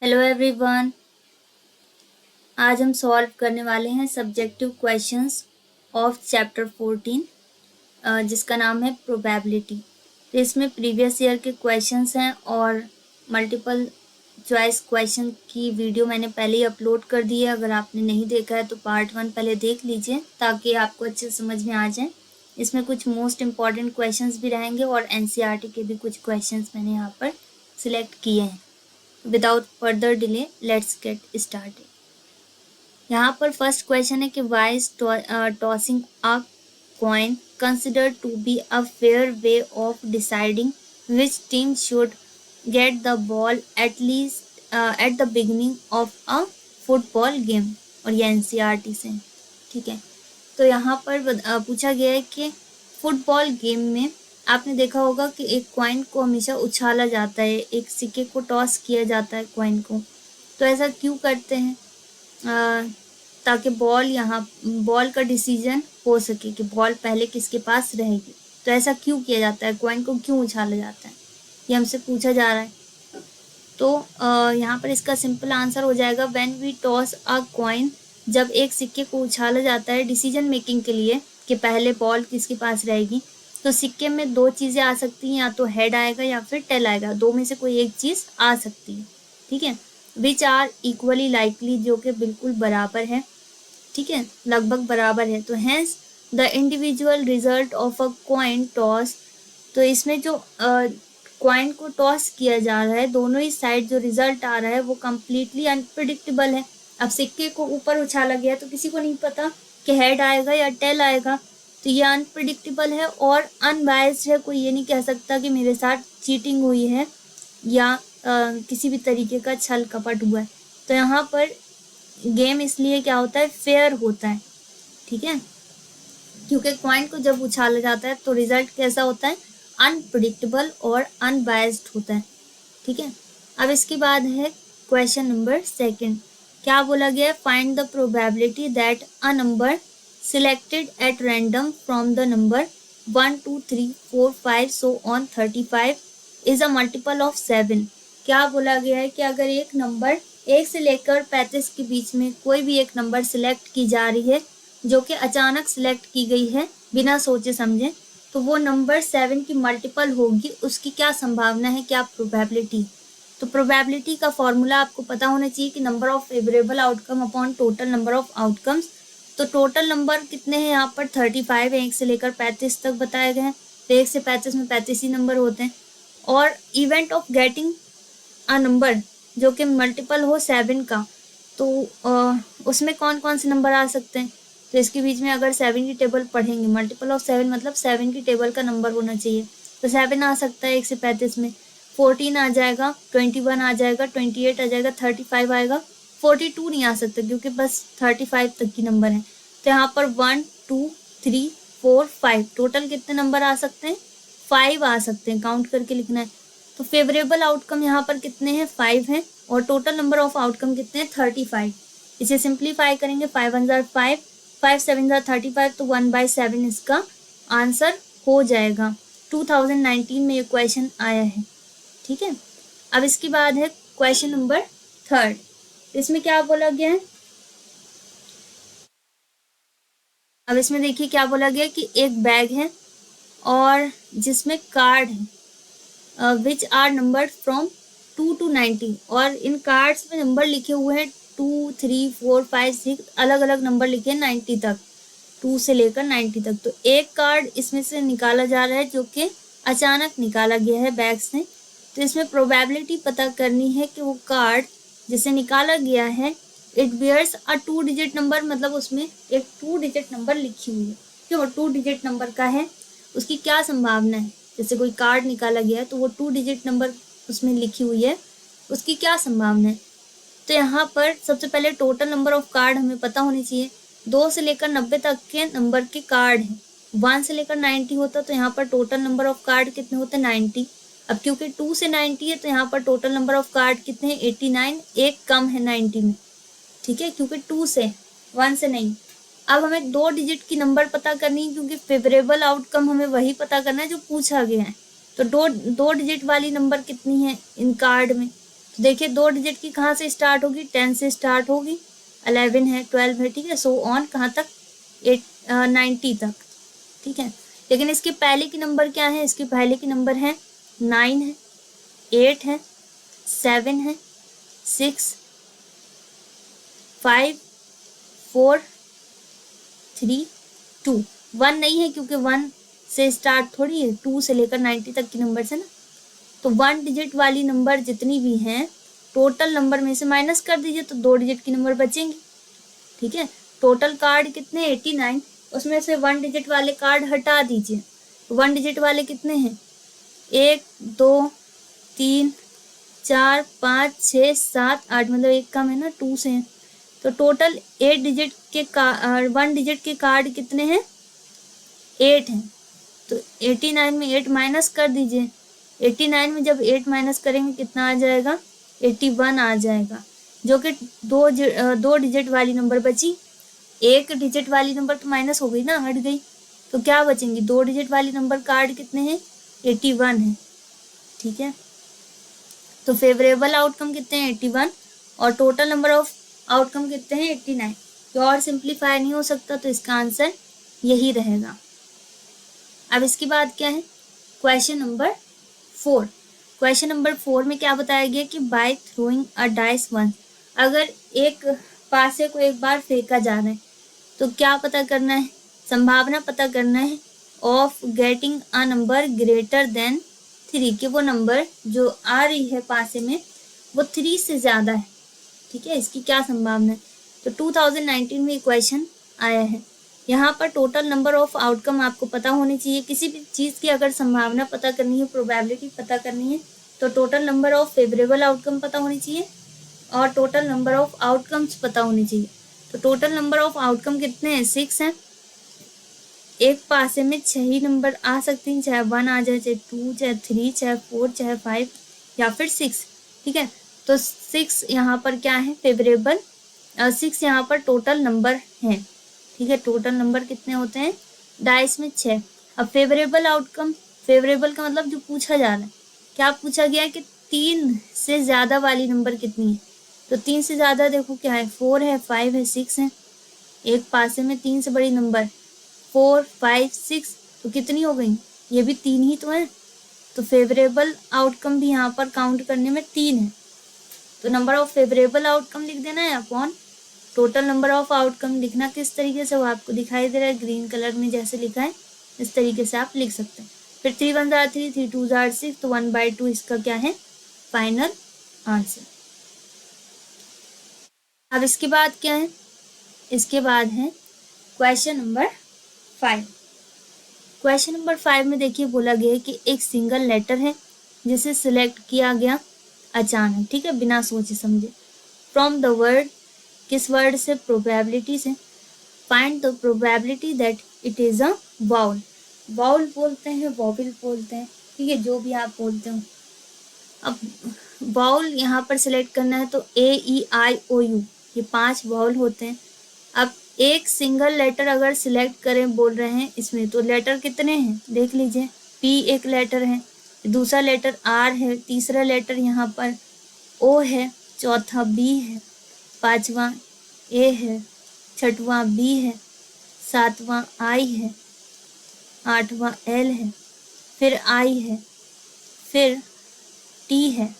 Hello everyone. आज हम solve करने वाले हैं सब्जेक्टिव क्वेश्चंस ऑफ चैप्टर 14 जिसका नाम है प्रोबेबिलिटी। तो इसमें प्रीवियस ईयर के क्वेश्चंस हैं और मल्टीपल चॉइस क्वेश्चन की वीडियो मैंने पहले ही अपलोड कर दी है। अगर आपने नहीं देखा है तो पार्ट 1 पहले देख लीजिए ताकि आपको अच्छे समझ में आ जाए। इसमें कुछ मोस्ट इम्पॉर्टेंट क्वेश्चंस भी रहेंगे और एनसीईआरटी के भी कुछ क्वेश्चंस मैंने यहाँ पर सिलेक्ट किए हैं। Without further delay let's get started. यहाँ पर फर्स्ट क्वेश्चन है कि why is tossing a coin considered to be a fair way of deciding which team should get the ball at least at the beginning of a football game. और ये NCERT से, ठीक है। तो यहाँ पर पूछा गया है कि फुटबॉल गेम में आपने देखा होगा कि एक कॉइन को हमेशा उछाला जाता है, एक सिक्के को टॉस किया जाता है कॉइन को। तो ऐसा क्यों करते हैं? ताकि बॉल का डिसीजन हो सके कि बॉल पहले किसके पास रहेगी। तो ऐसा क्यों किया जाता है, कॉइन को क्यों उछाला जाता है, ये हमसे पूछा जा रहा है। तो यहाँ पर इसका सिंपल आंसर हो जाएगा when we toss a coin. जब एक सिक्के को उछाला जाता है डिसीजन मेकिंग के लिए कि पहले बॉल किसके पास रहेगी, तो सिक्के में दो चीज़ें आ सकती हैं, या तो हेड आएगा या फिर टेल आएगा, दो में से कोई एक चीज़ आ सकती है, ठीक है। विच आर इक्वली लाइकली, जो कि बिल्कुल बराबर है, ठीक है, लगभग बराबर है। तो hence the individual result of a coin toss. तो इसमें जो कॉइन को टॉस किया जा रहा है, दोनों ही साइड जो रिजल्ट आ रहा है वो कम्प्लीटली अनप्रिडिक्टेबल है। अब सिक्के को ऊपर उछाला गया तो किसी को नहीं पता कि हेड आएगा या टेल आएगा, तो ये अनप्रिडिक्टेबल है और अनबायस्ड है। कोई ये नहीं कह सकता कि मेरे साथ चीटिंग हुई है या किसी भी तरीके का छल कपट हुआ है। तो यहाँ पर गेम इसलिए क्या होता है, फेयर होता है, ठीक है, क्योंकि कॉइन को जब उछाला जाता है तो रिजल्ट कैसा होता है, अनप्रिडिक्टेबल और अनबायस्ड होता है, ठीक है। अब इसके बाद है क्वेश्चन नंबर 2। क्या बोला गया है, find the probability that a number selected eight random from the number 1 2 3 4 5 so on 35 is a multiple of 7। क्या बोला गया है कि अगर एक नंबर 1 से लेकर 35 के बीच में कोई भी एक नंबर सिलेक्ट की जा रही है, जो कि अचानक सिलेक्ट की गई है बिना सोचे समझे, तो वो नंबर 7 की मल्टीपल होगी। उसकी क्या संभावना है, क्या प्रोबेबिलिटी। तो प्रोबेबिलिटी का फॉर्मूला आपको पता होना चाहिए कि number of favourable outcome upon total number of outcomes. तो टोटल नंबर कितने हैं यहाँ पर 35 है, 1 से लेकर 35 तक बताए गए हैं। तो 1 से 35 में 35 ही नंबर होते हैं। और event of getting a number जो कि मल्टीपल हो 7 का, तो उसमें कौन कौन से नंबर आ सकते हैं। तो इसके बीच में अगर 7 की टेबल पढ़ेंगे, मल्टीपल ऑफ 7 मतलब 7 की टेबल का नंबर होना चाहिए। तो 7 आ सकता है 1 से 35 में, 14 आ जाएगा, 21 आ जाएगा, 28 आ जाएगा, 35 आएगा, 42 नहीं आ सकता क्योंकि बस 35 तक की नंबर है। तो यहाँ पर 1 2 3 4 5 टोटल कितने नंबर आ सकते हैं, 5 आ सकते हैं, काउंट करके लिखना है। तो फेवरेबल आउटकम यहाँ पर कितने हैं, 5 हैं, और टोटल नंबर ऑफ आउटकम कितने हैं, 35। इसे सिंप्लीफाई करेंगे, 5 1 जार 5, 5 7 जार 35, तो 1/7 इसका आंसर हो जाएगा। 2019 में ये क्वेश्चन आया है, ठीक है। अब इसके बाद है क्वेश्चन नंबर 3। इसमें क्या बोला गया है, अब इसमें देखिए क्या बोला गया कि एक बैग है और जिसमें कार्ड है which are numbers from 2 to 90, और इन कार्ड्स में नंबर लिखे हुए हैं 2 3 4 5 6, अलग अलग नंबर लिखे हैं 90 तक, 2 से लेकर 90 तक। तो एक कार्ड इसमें से निकाला जा रहा है जो कि अचानक निकाला गया है बैग से। तो इसमें प्रोबेबिलिटी पता करनी है कि वो कार्ड जिसे निकाला गया है it bears a 2 digit number, मतलब उसमें एक 2 डिजिट नंबर लिखी हुई है। क्यों 2 डिजिट नंबर का है, उसकी क्या संभावना है। जैसे कोई कार्ड निकाला गया है तो वो 2 डिजिट नंबर उसमें लिखी हुई है, उसकी क्या संभावना है। तो यहाँ पर सबसे पहले टोटल नंबर ऑफ कार्ड हमें पता होनी चाहिए। 2 से लेकर 90 तक के नंबर के कार्ड हैं, 1 से लेकर 90 होता, तो यहाँ पर टोटल नंबर ऑफ कार्ड कितने होते हैं, 90। अब क्योंकि 2 से 90 है तो यहाँ पर टोटल नंबर ऑफ कार्ड कितने हैं, 89, एक कम है 90 में, ठीक है, क्योंकि 2 से, 1 से नहीं। अब हमें 2 डिजिट की नंबर पता करनी है क्योंकि फेवरेबल आउटकम हमें वही पता करना है जो पूछा गया है। तो दो डिजिट वाली नंबर कितनी है इन कार्ड में, तो देखिए 2 डिजिट की कहाँ से स्टार्ट होगी, 10 से स्टार्ट होगी, 11 है, 12 है, ठीक है, सो ऑन कहाँ तक, 90 तक, ठीक है। लेकिन इसके पहले की नंबर क्या है, इसके पहले की नंबर है 9 है, 8 है, 7 है, 6, 5, 4, 3, 2, 1 नहीं है क्योंकि 1 से स्टार्ट थोड़ी है, 2 से लेकर 90 तक की नंबर है ना। तो 1 डिजिट वाली नंबर जितनी भी हैं टोटल नंबर में से माइनस कर दीजिए तो 2 डिजिट की नंबर बचेंगी, ठीक है। टोटल कार्ड कितने, 89, उसमें से 1 डिजिट वाले कार्ड हटा दीजिए। 1 डिजिट वाले कितने हैं, 1, 2, 3, 4, 5, 6, 7, 8, मतलब एक कम है ना, 2 से है। तो टोटल 1 डिजिट के कार्ड कितने हैं, 8 हैं। तो 89 में 8 माइनस कर दीजिए। 89 में जब 8 माइनस करेंगे कितना आ जाएगा, 81 आ जाएगा, जो कि 2 डिजिट वाली नंबर बची। 1 डिजिट वाली नंबर तो माइनस हो गई ना, हट गई, तो क्या बचेंगी, 2 डिजिट वाली नंबर कार्ड कितने हैं, 81 है, ठीक है। तो फेवरेबल आउटकम कितने हैं, 81, और टोटल नंबर ऑफ आउटकम कितने हैं, 89। तो और सिंप्लीफाई नहीं हो सकता, तो इसका आंसर यही रहेगा। अब इसके बाद क्या है, क्वेश्चन नंबर 4। क्वेश्चन नंबर 4 में क्या बताया गया कि by throwing a dice once, अगर एक पासे को एक बार फेंका जा रहा है तो क्या पता करना है, संभावना पता करना है of getting a number greater than 3, कि वो नंबर जो आ रही है पासे में वो 3 से ज़्यादा है, ठीक है, इसकी क्या संभावना है। तो 2019 में क्वेश्चन आया है। यहाँ पर टोटल नंबर ऑफ आउटकम आपको पता होनी चाहिए। किसी भी चीज़ की अगर संभावना पता करनी है, प्रोबेबिलिटी पता करनी है, तो total number of favourable outcome पता होनी चाहिए और टोटल नंबर ऑफ आउटकम्स पता होनी चाहिए। तो टोटल नंबर ऑफ आउटकम कितने हैं, 6 हैं। एक पासे में 6 ही नंबर आ सकते हैं, चाहे 1 आ जाए, चाहे 2, चाहे 3, चाहे 4, चाहे 5 या फिर 6, ठीक है। तो 6 यहाँ पर क्या है, फेवरेबल, 6 यहाँ पर टोटल नंबर हैं, ठीक है। टोटल नंबर कितने होते हैं, डाइस में 6। अब फेवरेबल आउटकम, फेवरेबल का मतलब जो पूछा जा रहा है, क्या पूछा गया है कि 3 से ज़्यादा वाली नंबर कितनी है। तो 3 से ज़्यादा देखो क्या है, 4 है, 5 है, 6 है। एक पासे में 3 से बड़ी नंबर 4, 5, 6, तो कितनी हो गई, ये भी 3 ही तो है। तो फेवरेबल आउटकम भी यहाँ पर काउंट करने में 3 है। तो नंबर ऑफ फेवरेबल आउटकम लिख देना है upon total number of outcome. लिखना किस तरीके से, वो आपको दिखाई दे रहा है ग्रीन कलर में जैसे लिखा है, इस तरीके से आप लिख सकते हैं। फिर 3 1 जार 3, 3 2 जार 6, तो 1/2 इसका क्या है, फाइनल आंसर। अब इसके बाद क्या है, इसके बाद है क्वेश्चन नंबर 5। क्वेश्चन नंबर 5 में देखिए बोला गया है कि एक सिंगल लेटर है जिसे सिलेक्ट किया गया अचानक, ठीक है, बिना सोचे समझे, फ्रॉम द वर्ड, किस वर्ड से, प्रोबेबिलिटी से। Find the probability that it is a vowel. Vowel बोलते हैं, वॉविल बोलते हैं, ठीक है, जो भी आप बोलते हो। अब वाउल यहाँ पर सिलेक्ट करना है तो AEIOU, ये 5 वाउल होते हैं। अब एक सिंगल लेटर अगर सिलेक्ट करें बोल रहे हैं इसमें, तो लेटर कितने हैं देख लीजिए। P एक लेटर है, दूसरा लेटर R है, तीसरा लेटर यहाँ पर O है, चौथा B है, पांचवा A है, छठवां B है, सातवां I है, आठवां L है, फिर I है, फिर T है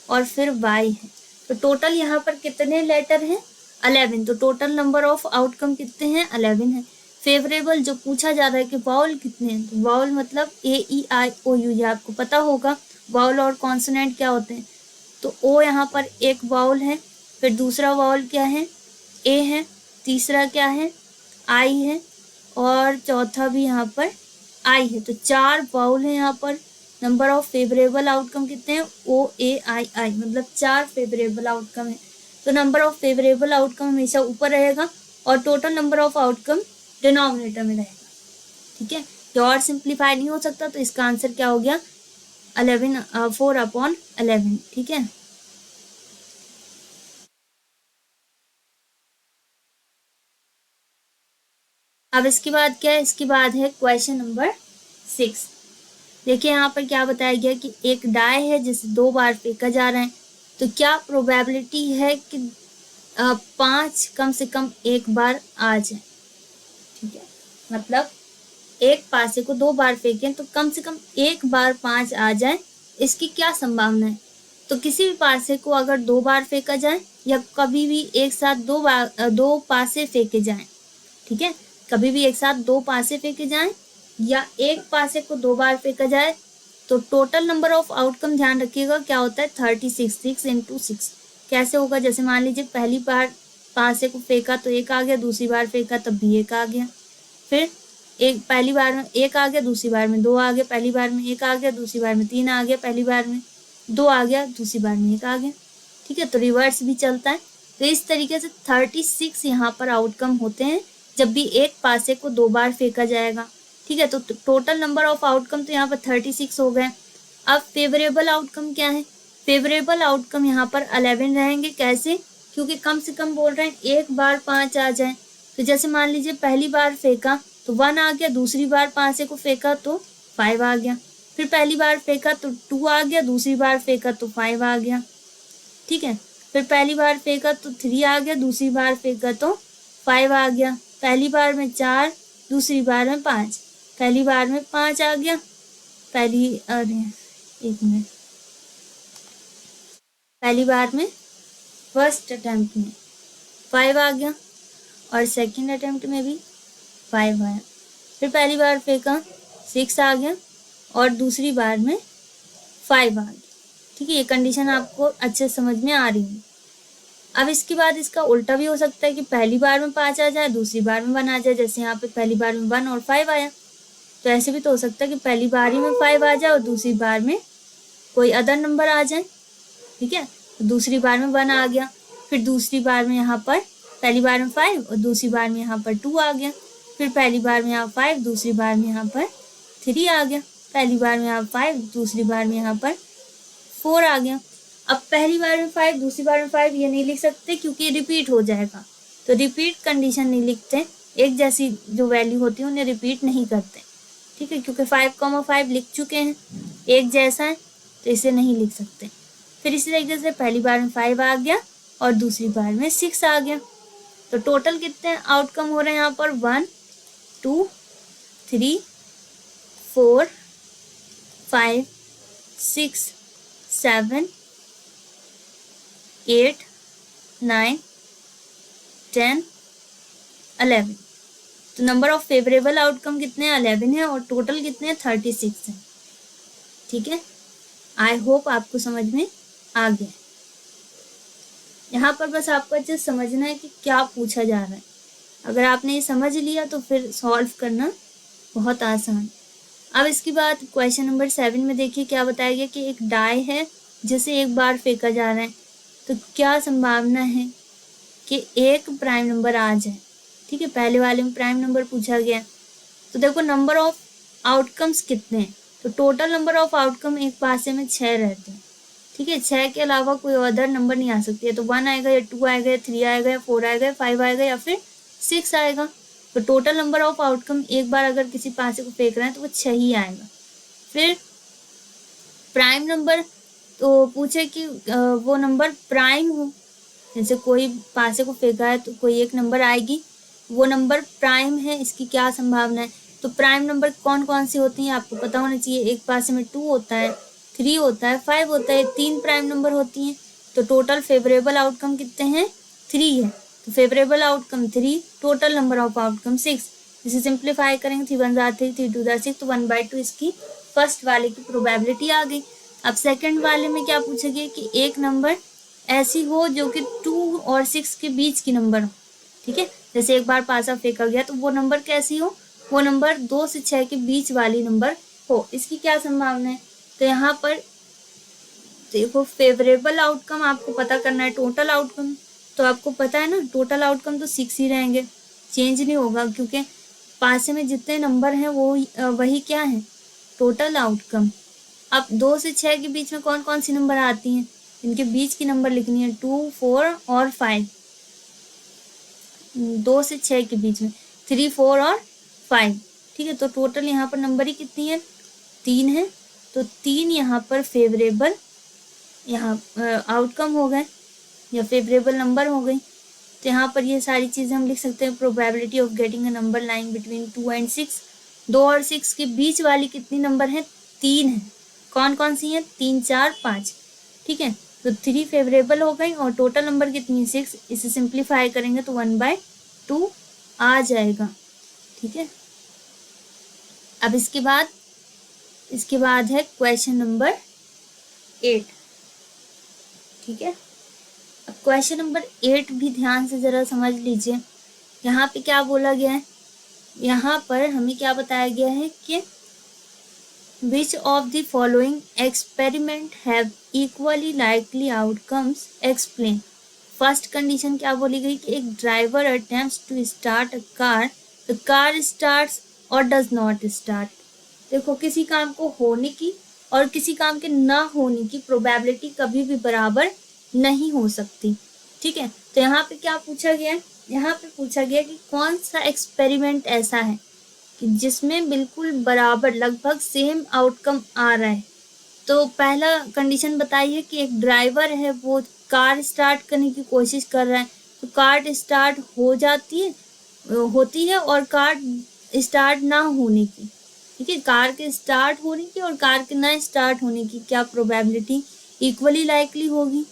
और फिर Y है। तो टोटल यहाँ पर कितने लेटर हैं, 11। तो टोटल नंबर ऑफ आउटकम कितने हैं, 11 है। फेवरेबल जो पूछा जा रहा है कि वाउल कितने हैं, तो वाउल मतलब AEIOU, ये आपको पता होगा वाउल और कॉन्सोनेंट क्या होते हैं। तो O यहाँ पर एक वाउल है, फिर दूसरा वाउल क्या है, A है, तीसरा क्या है, I है और चौथा भी यहाँ पर I है। तो 4 वाउल है यहाँ पर। नंबर ऑफ फेवरेबल आउटकम कितने हैं, OAII, मतलब 4 फेवरेबल आउटकम है। तो नंबर ऑफ फेवरेबल आउटकम हमेशा ऊपर रहेगा और total number of outcome denominator में रहेगा, ठीक है। ये और सिंप्लीफाई नहीं हो सकता, तो इसका आंसर क्या हो गया, 4/11, ठीक है। अब इसके बाद क्या है, इसके बाद है क्वेश्चन नंबर 6। देखिए यहाँ पर क्या बताया गया कि एक डाई है जिसे 2 बार फेंका जा रहा है। तो क्या प्रोबेबिलिटी है कि 5 कम से कम एक बार आ जाए। ठीक है, मतलब एक पासे को 2 बार फेंकें तो कम से कम एक बार 5 आ जाए, इसकी क्या संभावना है। तो किसी भी पासे को अगर 2 बार फेंका जाए या कभी भी एक साथ 2 पासे फेंके जाएं, ठीक है, कभी भी एक साथ 2 पासे फेंके जाएं या एक पासे को 2 बार फेंका जाए, तो टोटल नंबर ऑफ आउटकम ध्यान रखिएगा क्या होता है 36। 6 इंटू 6 कैसे होगा, जैसे मान लीजिए पहली बार पासे को फेंका तो एक आ गया, दूसरी बार फेंका तब भी एक आ गया, फिर एक पहली बार में एक आ गया, दूसरी बार में 2 आ गया, पहली बार में एक आ गया, दूसरी बार में 3 आ गया, पहली बार में 2 आ गया, दूसरी बार में एक आ गया। ठीक है, तो रिवर्स भी चलता है। तो इस तरीके से 36 यहाँ पर आउटकम होते हैं जब भी एक पासे को 2 बार फेंका जाएगा। ठीक है, तो टोटल नंबर ऑफ आउटकम तो यहाँ पर 36 हो गए। अब फेवरेबल आउटकम क्या है, फेवरेबल आउटकम यहाँ पर 11 रहेंगे। कैसे, क्योंकि कम से कम बोल रहे हैं एक बार 5 आ जाए। तो जैसे मान लीजिए पहली बार फेंका तो 1 आ गया, दूसरी बार पासे को फेंका तो 5 आ गया, फिर पहली बार फेंका तो 2 आ गया, दूसरी बार फेंका तो 5 आ गया। ठीक है, फिर पहली बार फेंका तो 3 आ गया, दूसरी बार फेंका तो 5 आ गया, पहली बार में 4, दूसरी बार में 5, पहली बार में 5 आ गया, अरे एक मिनट, पहली बार में फर्स्ट अटेम्प्ट में 5 आ गया और सेकंड अटेम्प्ट में भी 5 आया, फिर पहली बार फेंका 6 आ गया और दूसरी बार में 5 आ गया। ठीक है, ये कंडीशन आपको अच्छे समझ में आ रही है। अब इसके बाद इसका उल्टा भी हो सकता है कि पहली बार में 5 आ जाए, दूसरी बार में 1 आ जाए, जैसे यहाँ पे पहली बार में 1 और 5 आया। तो ऐसे भी तो हो सकता है कि पहली बार ही में 5 आ जाए और दूसरी बार में कोई अदर नंबर आ जाए। ठीक है, तो दूसरी बार में 1 आ गया, फिर दूसरी बार में यहाँ पर पहली बार में 5 और दूसरी बार में यहाँ पर 2 आ गया, फिर पहली बार में यहाँ 5, दूसरी बार में यहाँ पर 3 आ गया, पहली बार में यहाँ 5, दूसरी बार में यहाँ पर 4 आ गया। अब पहली बार में 5, दूसरी बार में 5 ये नहीं लिख सकते क्योंकि रिपीट हो जाएगा, तो रिपीट कंडीशन नहीं लिखते, एक जैसी जो वैल्यू होती है उन्हें रिपीट नहीं करते। ठीक है, क्योंकि 5,5 लिख चुके हैं, एक जैसा है, तो इसे नहीं लिख सकते। फिर इसी तरीके से पहली बार में 5 आ गया और दूसरी बार में 6 आ गया। तो टोटल कितने आउटकम हो रहे हैं यहाँ पर 1 2 3 4 5 6 7 8 9 10 11। तो नंबर ऑफ फेवरेबल आउटकम कितने हैं 11 है और टोटल कितने हैं 36 है। ठीक है, आई होप आपको समझ में आ गया। यहाँ पर बस आपको अच्छे समझना है कि क्या पूछा जा रहा है। अगर आपने ये समझ लिया तो फिर सॉल्व करना बहुत आसान। अब इसके बाद क्वेश्चन नंबर 7 में देखिए क्या बताया गया कि एक डाई है जिसे एक बार फेंका जा रहा है, तो क्या संभावना है कि एक प्राइम नंबर आ जाए। ठीक है, पहले वाले में प्राइम नंबर पूछा गया, तो देखो नंबर ऑफ आउटकम्स कितने हैं, तो टोटल नंबर ऑफ आउटकम एक पासे में 6 रहते हैं। ठीक है, 6 के अलावा कोई अदर नंबर नहीं आ सकती है, तो 1 आएगा या 2 आएगा या 3 आएगा या 4 आएगा या 5 आएगा या फिर 6 आएगा। तो टोटल नंबर ऑफ आउटकम एक बार अगर किसी पासे को फेंक रहे हैं तो वो 6 ही आएगा। फिर प्राइम नंबर, तो पूछे कि वो नंबर प्राइम हो, जैसे कोई पासे को फेंका है तो कोई एक नंबर आएगी, वो नंबर प्राइम है, इसकी क्या संभावना है। तो प्राइम नंबर कौन कौन सी होती हैं आपको पता होना चाहिए। एक पासे में 2 होता है, 3 होता है, 5 होता है, 3 प्राइम नंबर होती हैं। तो टोटल फेवरेबल आउटकम कितने हैं 3 है, तो favourable outcome 3, total number of outcome 6। इसे सिंप्लीफाई करेंगे 3 1 3 3 2 6, तो 1/2 इसकी फर्स्ट वाले की प्रोबेबिलिटी आ गई। अब सेकंड वाले में क्या पूछा गया कि एक नंबर ऐसी हो जो कि 2 और 6 के बीच की नंबर हो। ठीक है, जैसे एक बार पासा फेंका गया तो वो नंबर कैसी हो, वो नंबर 2 से 6 के बीच वाली नंबर हो, इसकी क्या संभावना है। तो यहाँ पर देखो फेवरेबल आउटकम आपको पता करना है, टोटल आउटकम तो आपको पता है ना, टोटल आउटकम तो 6 ही रहेंगे, चेंज नहीं होगा, क्योंकि पासे में जितने नंबर हैं वो वही क्या है टोटल आउटकम। अब 2 से 6 के बीच में कौन कौन सी नंबर आती हैं, इनके बीच की नंबर लिखनी है 2 4 और 5। 2 से 6 के बीच में 3 4 और 5। ठीक है, तो टोटल यहाँ पर नंबर ही कितनी है 3 है, तो 3 यहाँ पर फेवरेबल यहाँ आउटकम हो गए या फेवरेबल नंबर हो गई। तो यहाँ पर ये सारी चीज़ें हम लिख सकते हैं। Probability of getting a number lying between 2 and 6, 2 और 6 के बीच वाली कितनी नंबर है? 3 है। कौन कौन सी हैं? 3, 4, 5। ठीक है, तो 3 फेवरेबल हो गई और टोटल नंबर कितनी है? 6। इसे सिंप्लीफाई करेंगे तो 1/2 आ जाएगा। ठीक है, अब इसके बाद है क्वेश्चन नंबर 8। ठीक है, अब क्वेश्चन नंबर 8 भी ध्यान से जरा समझ लीजिए। यहाँ पे क्या बोला गया है? यहाँ पर हमें क्या बताया गया है कि which of the following experiment have equally likely outcomes, explain. First condition क्या बोली गई कि एक driver attempts to start a car, the car starts और डज नॉट स्टार्ट। देखो, किसी काम को होने की और किसी काम के ना होने की प्रोबेबिलिटी कभी भी बराबर नहीं हो सकती। ठीक है, तो यहाँ पे क्या पूछा गया है? यहाँ पे पूछा गया कि कौन सा एक्सपेरिमेंट ऐसा है कि जिसमें बिल्कुल बराबर लगभग सेम आउटकम आ रहा है। तो पहला कंडीशन बताइए कि एक ड्राइवर है, वो कार स्टार्ट करने की कोशिश कर रहा है, तो कार स्टार्ट होती है और कार स्टार्ट ना होने की। ठीक है, कार के स्टार्ट होने की और कार के ना स्टार्ट होने की क्या प्रोबेबिलिटी इक्वली लाइकली होगी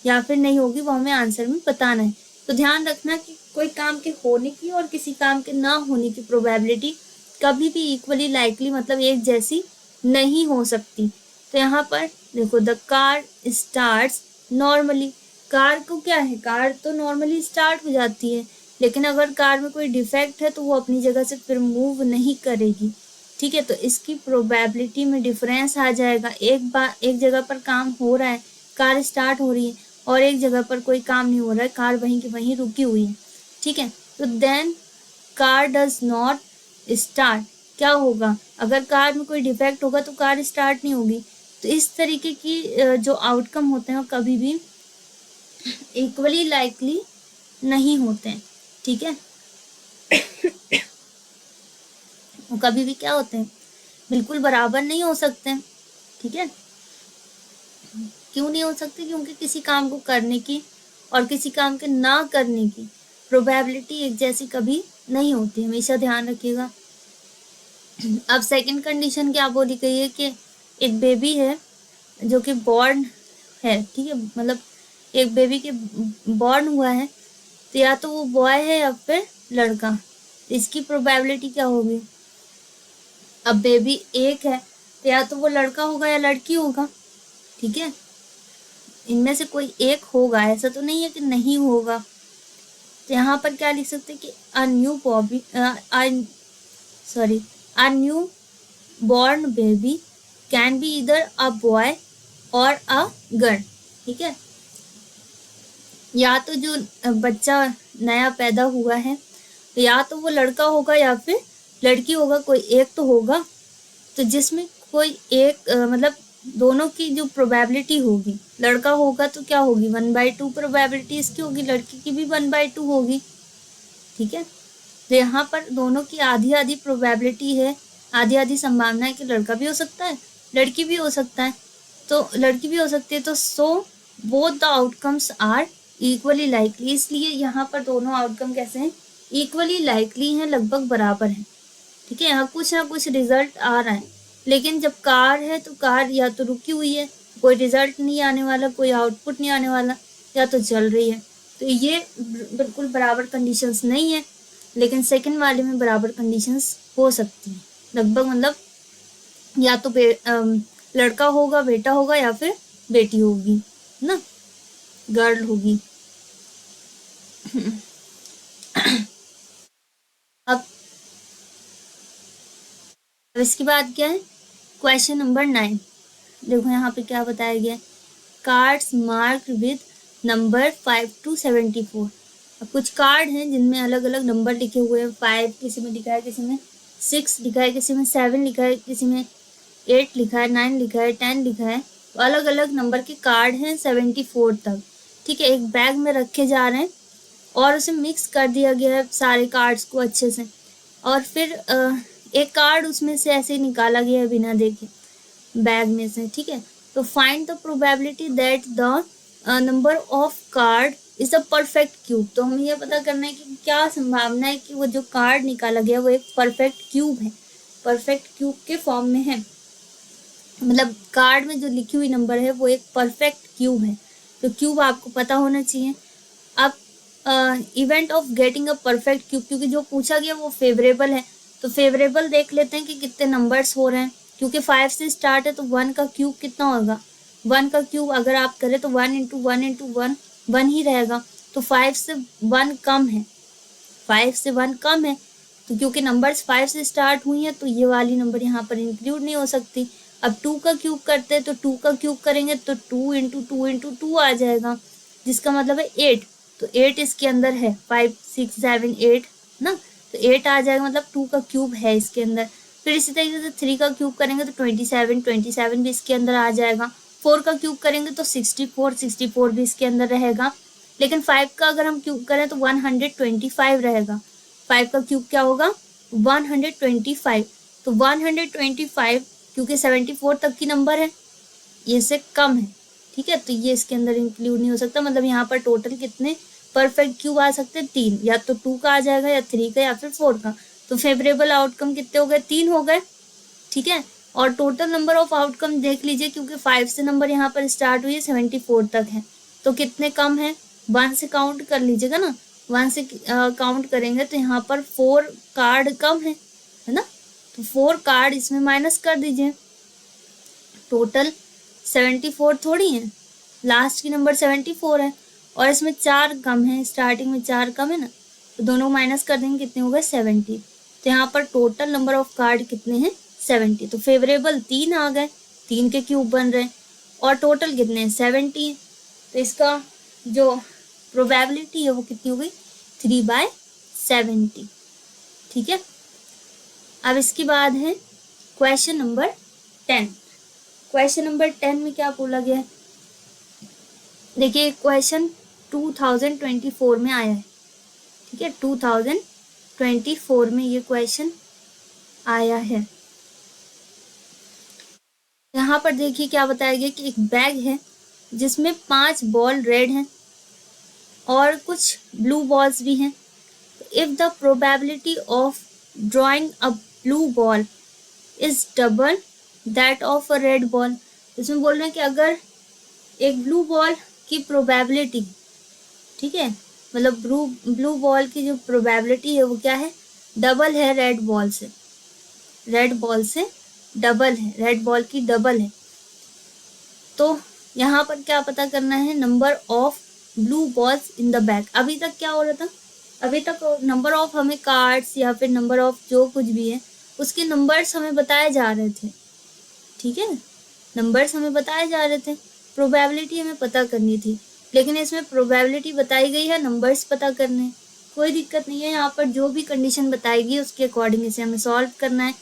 या फिर नहीं होगी, वो हमें आंसर में बताना है। तो ध्यान रखना कि कोई काम के होने की और किसी काम के ना होने की प्रोबेबिलिटी कभी भी इक्वली लाइकली मतलब एक जैसी नहीं हो सकती। तो यहाँ पर देखो, the car starts normally. Car को क्या है? कार तो नॉर्मली स्टार्ट हो जाती है, लेकिन अगर कार में कोई डिफेक्ट है तो वो अपनी जगह से फिर मूव नहीं करेगी। ठीक है, तो इसकी प्रोबेबिलिटी में डिफरेंस आ जाएगा। एक जगह पर काम हो रहा है, कार स्टार्ट हो रही है, और एक जगह पर कोई काम नहीं हो रहा है, कार वहीं की वहीं रुकी हुई है। ठीक है, तो then car does not start. क्या होगा? अगर कार में कोई डिफेक्ट होगा तो कार स्टार्ट नहीं होगी। तो इस तरीके की जो आउटकम होते हैं वो कभी भी इक्वली लाइकली नहीं होते हैं। ठीक है, वो कभी भी क्या होते हैं? बिल्कुल बराबर नहीं हो सकते। ठीक है, क्यों नहीं हो सकते? क्योंकि किसी काम को करने की और किसी काम के ना करने की प्रोबेबिलिटी एक जैसी कभी नहीं होती, हमेशा ध्यान रखिएगा। अब सेकंड कंडीशन क्या बोली गई है कि एक बेबी है जो कि बॉर्न है। ठीक है, मतलब एक बेबी के बॉर्न हुआ है, तो या तो वो बॉय है या फिर लड़का। इसकी प्रोबेबिलिटी क्या होगी? अब बेबी एक है, तो या तो वो लड़का होगा या लड़की होगा। ठीक है, इनमें से कोई एक होगा, ऐसा तो नहीं है कि नहीं होगा। तो यहाँ पर क्या लिख सकते हैं कि a new born baby can be either a boy or a girl। ठीक है, या तो जो बच्चा नया पैदा हुआ है तो या तो वो लड़का होगा या फिर लड़की होगा, कोई एक तो होगा। तो जिसमें कोई एक मतलब दोनों की जो प्रोबेबिलिटी होगी, लड़का होगा तो क्या होगी? 1/2 प्रोबेबिलिटी इसकी होगी, लड़की की भी 1/2 होगी। ठीक है, तो यहाँ पर दोनों की आधी आधी प्रोबेबिलिटी है, आधी आधी संभावना है कि लड़का भी हो सकता है, लड़की भी हो सकता है। तो लड़की भी हो सकती है, तो so both the outcomes are equally likely. इसलिए यहाँ पर दोनों आउटकम कैसे हैं? इक्वली लाइकली हैं, लगभग बराबर हैं। ठीक है, यहाँ कुछ ना कुछ रिजल्ट आ रहा है, लेकिन जब कार है तो कार या तो रुकी हुई है, कोई रिजल्ट नहीं आने वाला, कोई आउटपुट नहीं आने वाला, या तो चल रही है। तो ये बिल्कुल बराबर कंडीशंस नहीं है, लेकिन सेकंड वाले में बराबर कंडीशंस हो सकती हैं लगभग। मतलब या तो लड़का होगा, बेटा होगा, या फिर बेटी होगी ना, गर्ल होगी। अब इसके बाद क्या है? Question number 9। देखो यहाँ पे क्या बताया गया है, cards marked with number 5 to 74। अब कुछ कार्ड हैं जिनमें अलग अलग नंबर लिखे हुए हैं। 5 किसी में लिखा है, किसी में 6 लिखा है, किसी में 7 लिखा है, किसी में 8 लिखा है, 9 लिखा है, 10 लिखा है। तो अलग अलग नंबर के कार्ड हैं 74 तक। ठीक है, एक बैग में रखे जा रहे हैं और उसे मिक्स कर दिया गया है सारे कार्ड्स को अच्छे से, और फिर एक कार्ड उसमें से ऐसे निकाला गया है बिना देखे बैग में से। ठीक है, तो find the probability that the number of card is a perfect cube. तो हमें यह पता करना है कि क्या संभावना है कि वो जो कार्ड निकाला गया वो एक परफेक्ट क्यूब है, परफेक्ट क्यूब के फॉर्म में है, मतलब कार्ड में जो लिखी हुई नंबर है वो एक परफेक्ट क्यूब है। तो क्यूब आपको पता होना चाहिए। अब event of getting a perfect cube, क्योंकि जो पूछा गया वो फेवरेबल है, तो फेवरेबल देख लेते हैं कि कितने नंबर्स हो रहे हैं। क्योंकि 5 से स्टार्ट है तो 1 का क्यूब कितना होगा, 1 का क्यूब अगर आप करें तो 1 इंटू 1 इंटू 1 1 ही रहेगा। तो 5 से 1 कम है, 5 से 1 कम है, तो क्योंकि नंबर्स 5 से स्टार्ट हुई हैं तो ये वाली नंबर यहाँ पर इंक्लूड नहीं हो सकती। अब 2 का क्यूब करते हैं तो 2 का क्यूब करेंगे तो 2 इंटू 2 इंटू 2 आ जाएगा, जिसका मतलब है 8। तो 8 इसके अंदर है, 5 6 7 8 ना, तो 8 आ जाएगा, मतलब 2 का क्यूब है इसके अंदर। फिर इसी तरीके से 3 का क्यूब करेंगे तो 27 भी इसके अंदर आ जाएगा। 4 का क्यूब करेंगे तो 64 भी इसके अंदर रहेगा। लेकिन 5 का अगर हम क्यूब करें तो 125 रहेगा। 5 का क्यूब क्या होगा, 125। तो 125 क्योंकि 74 तक की नंबर है, ये से कम है, ठीक है, तो ये इसके अंदर इंक्लूड नहीं हो सकता। मतलब यहाँ पर टोटल कितने परफेक्ट क्यूब आ सकते हैं, 3, या तो 2 का आ जाएगा या 3 का या फिर 4 का। तो फेवरेबल आउटकम कितने हो गए, 3 हो गए, ठीक है। और टोटल नंबर ऑफ आउटकम देख लीजिए, क्योंकि 5 से नंबर यहाँ पर स्टार्ट हुई है 74 तक है, तो कितने कम है, 1 से काउंट कर लीजिएगा ना, 1 से काउंट करेंगे तो यहाँ पर 4 कार्ड कम है ना, तो 4 कार्ड इसमें माइनस कर दीजिए। टोटल 74 थोड़ी है, लास्ट की नंबर 74 है, और इसमें 4 कम है, स्टार्टिंग में 4 कम है ना, तो दोनों माइनस कर देंगे, कितने हो गए 70। तो यहाँ पर टोटल नंबर ऑफ कार्ड कितने हैं, 70। तो फेवरेबल 3 आ गए, 3 के क्यूब बन रहे हैं, और टोटल कितने हैं 70। तो इसका जो प्रोबेबिलिटी है वो कितनी हो गई, 3/70, ठीक है। अब इसके बाद है क्वेश्चन नंबर 10। क्वेश्चन नंबर 10 में क्या बोला गया है, देखिए क्वेश्चन 2024 में आया है, ठीक है, 2024 में ये क्वेश्चन आया है। यहाँ पर देखिए क्या बताया गया कि एक बैग है जिसमें 5 बॉल रेड हैं और कुछ ब्लू बॉल्स भी हैं। If the probability of drawing a blue ball is double that of a red ball, इसमें बोल रहे हैं कि अगर एक ब्लू बॉल की प्रोबेबिलिटी, ठीक है, मतलब ब्लू बॉल की जो प्रोबेबिलिटी है वो क्या है, डबल है रेड बॉल से, रेड बॉल से डबल है, रेड बॉल की डबल है। तो यहाँ पर क्या पता करना है, number of blue balls in the bag. अभी तक क्या हो रहा था, अभी तक नंबर ऑफ हमें कार्ड्स या फिर नंबर ऑफ जो कुछ भी है उसके नंबर्स हमें बताए जा रहे थे, ठीक है, नंबर्स हमें बताए जा रहे थे, प्रोबेबिलिटी हमें पता करनी थी। लेकिन इसमें प्रोबेबिलिटी बताई गई है, नंबर्स पता करने, कोई दिक्कत नहीं है। यहाँ पर जो भी कंडीशन बताएगी उसके अकॉर्डिंग इसे हमें सॉल्व करना है।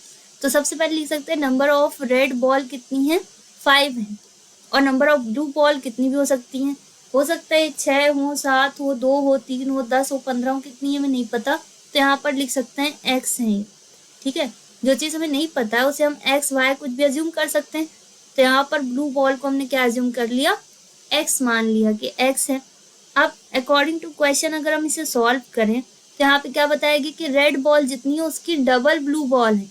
तो सबसे पहले लिख सकते हैं नंबर ऑफ रेड बॉल कितनी है, 5 है, और नंबर ऑफ ब्लू बॉल कितनी भी हो सकती हैं, हो सकता है 6 हो, 7 हो, 2 हो, 3 हो, 10 हो, 15 हो, कितनी है हमें नहीं पता, तो यहाँ पर लिख सकते हैं x है, ठीक है। जो चीज़ हमें नहीं पता है उसे हम x y कुछ भी अज्यूम कर सकते हैं। तो यहाँ पर ब्लू बॉल को हमने क्या अज्यूम कर लिया, x मान लिया कि x है। अब अकॉर्डिंग टू क्वेश्चन अगर हम इसे सॉल्व करें तो यहाँ पे क्या बताएगी कि रेड बॉल जितनी है उसकी डबल ब्लू बॉल है,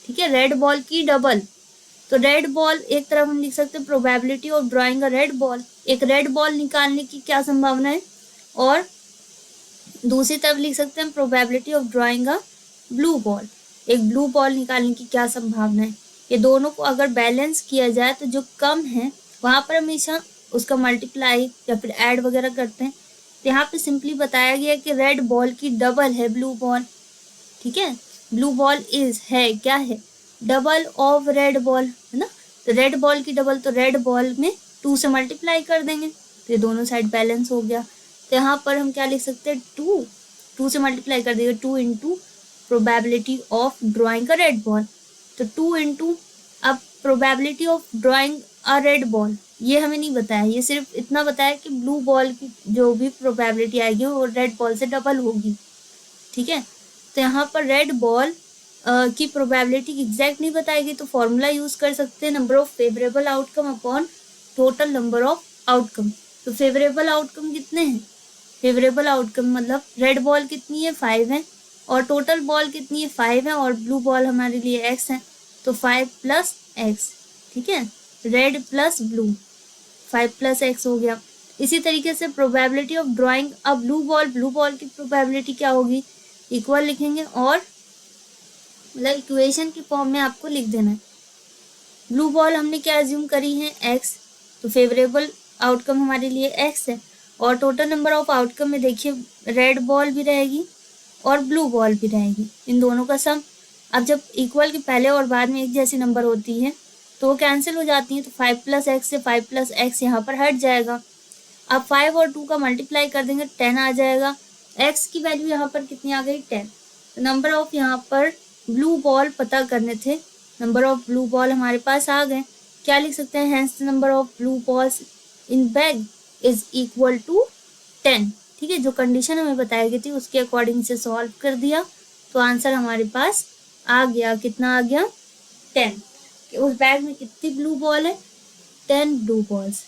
ठीक है, रेड बॉल की डबल। तो रेड बॉल एक तरफ हम लिख सकते हैं probability of drawing a red ball, एक रेड बॉल निकालने की क्या संभावना है, और दूसरी तरफ लिख सकते हैं probability of drawing a blue ball, एक ब्लू बॉल निकालने की क्या संभावना है। ये दोनों को अगर बैलेंस किया जाए तो जो कम है वहाँ पर हमेशा उसका मल्टीप्लाई या फिर ऐड वगैरह करते हैं। तो यहाँ पे सिंपली बताया गया कि रेड बॉल की डबल है ब्लू बॉल, ठीक है, ब्लू बॉल इज है क्या है, डबल ऑफ रेड बॉल, है ना, तो रेड बॉल की डबल, तो रेड बॉल में 2 से मल्टीप्लाई कर देंगे तो ये दोनों साइड बैलेंस हो गया। तो यहाँ पर हम क्या लिख सकते हैं, 2 से मल्टीप्लाई कर देंगे, 2 इंटू प्रोबेबिलिटी ऑफ ड्रॉइंग का रेड बॉल, तो 2 इंटू, अब probability of drawing a red ball ये हमें नहीं बताया, ये सिर्फ इतना बताया कि ब्लू बॉल की जो भी प्रोबेबिलिटी आएगी वो रेड बॉल से डबल होगी, ठीक है। तो यहाँ पर रेड बॉल की प्रोबेबिलिटी एग्जैक्ट नहीं बताएगी तो फॉर्मूला यूज कर सकते हैं, number of favourable outcome upon total number of outcome. तो फेवरेबल आउटकम कितने हैं, फेवरेबल आउटकम मतलब रेड बॉल कितनी है 5 है, और टोटल बॉल कितनी है 5 है, और ब्लू बॉल हमारे लिए x है, तो 5 प्लस x, ठीक है, red plus blue, 5 plus x हो गया। इसी तरीके से probability of drawing a blue ball की प्रोबेबिलिटी क्या होगी, इक्वल लिखेंगे और मतलब इक्वेशन की फॉर्म में आपको लिख देना है। ब्लू बॉल हमने क्या एज्यूम करी है x, तो फेवरेबल आउटकम हमारे लिए x है, और टोटल नंबर ऑफ आउटकम में देखिए रेड बॉल भी रहेगी और ब्लू बॉल भी रहेगी, इन दोनों का सम। अब जब इक्वल के पहले और बाद में एक जैसी नंबर होती है तो वो कैंसिल हो जाती है, तो 5 प्लस एक्स से 5 प्लस एक्स यहाँ पर हट जाएगा। अब 5 और 2 का मल्टीप्लाई कर देंगे 10 आ जाएगा, x की वैल्यू यहाँ पर कितनी आ गई 10। तो नंबर ऑफ यहाँ पर ब्लू बॉल पता करने थे, नंबर ऑफ ब्लू बॉल हमारे पास आ गए, क्या लिख सकते हैं, hence number of blue balls in bag is equal to 10। ठीक है, जो कंडीशन हमें बताई गई थी उसके अकॉर्डिंग से सॉल्व कर दिया तो आंसर हमारे पास आ गया, कितना आ गया 10। उस बैग में कितनी ब्लू बॉल है, 10 ब्लू बॉल्स।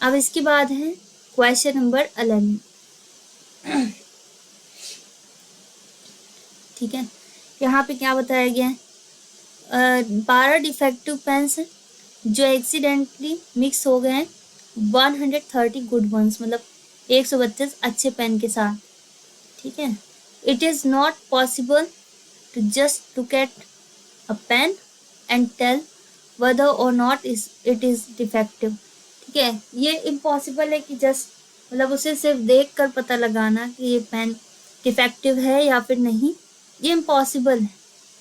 अब इसके बाद है क्वेश्चन नंबर 11। ठीक है, यहाँ पे क्या बताया गया है, 12 डिफेक्टिव पेन्स हैं जो एक्सीडेंटली मिक्स हो गए हैं 130 गुड वंस, मतलब 132 अच्छे पेन के साथ। ठीक है, it is not possible to just look at a pen and tell whether or not it is defective। ठीक है, ये इम्पॉसिबल है कि जस्ट मतलब उसे सिर्फ देख कर पता लगाना कि ये पेन डिफेक्टिव है या फिर नहीं, ये इम्पॉसिबल है,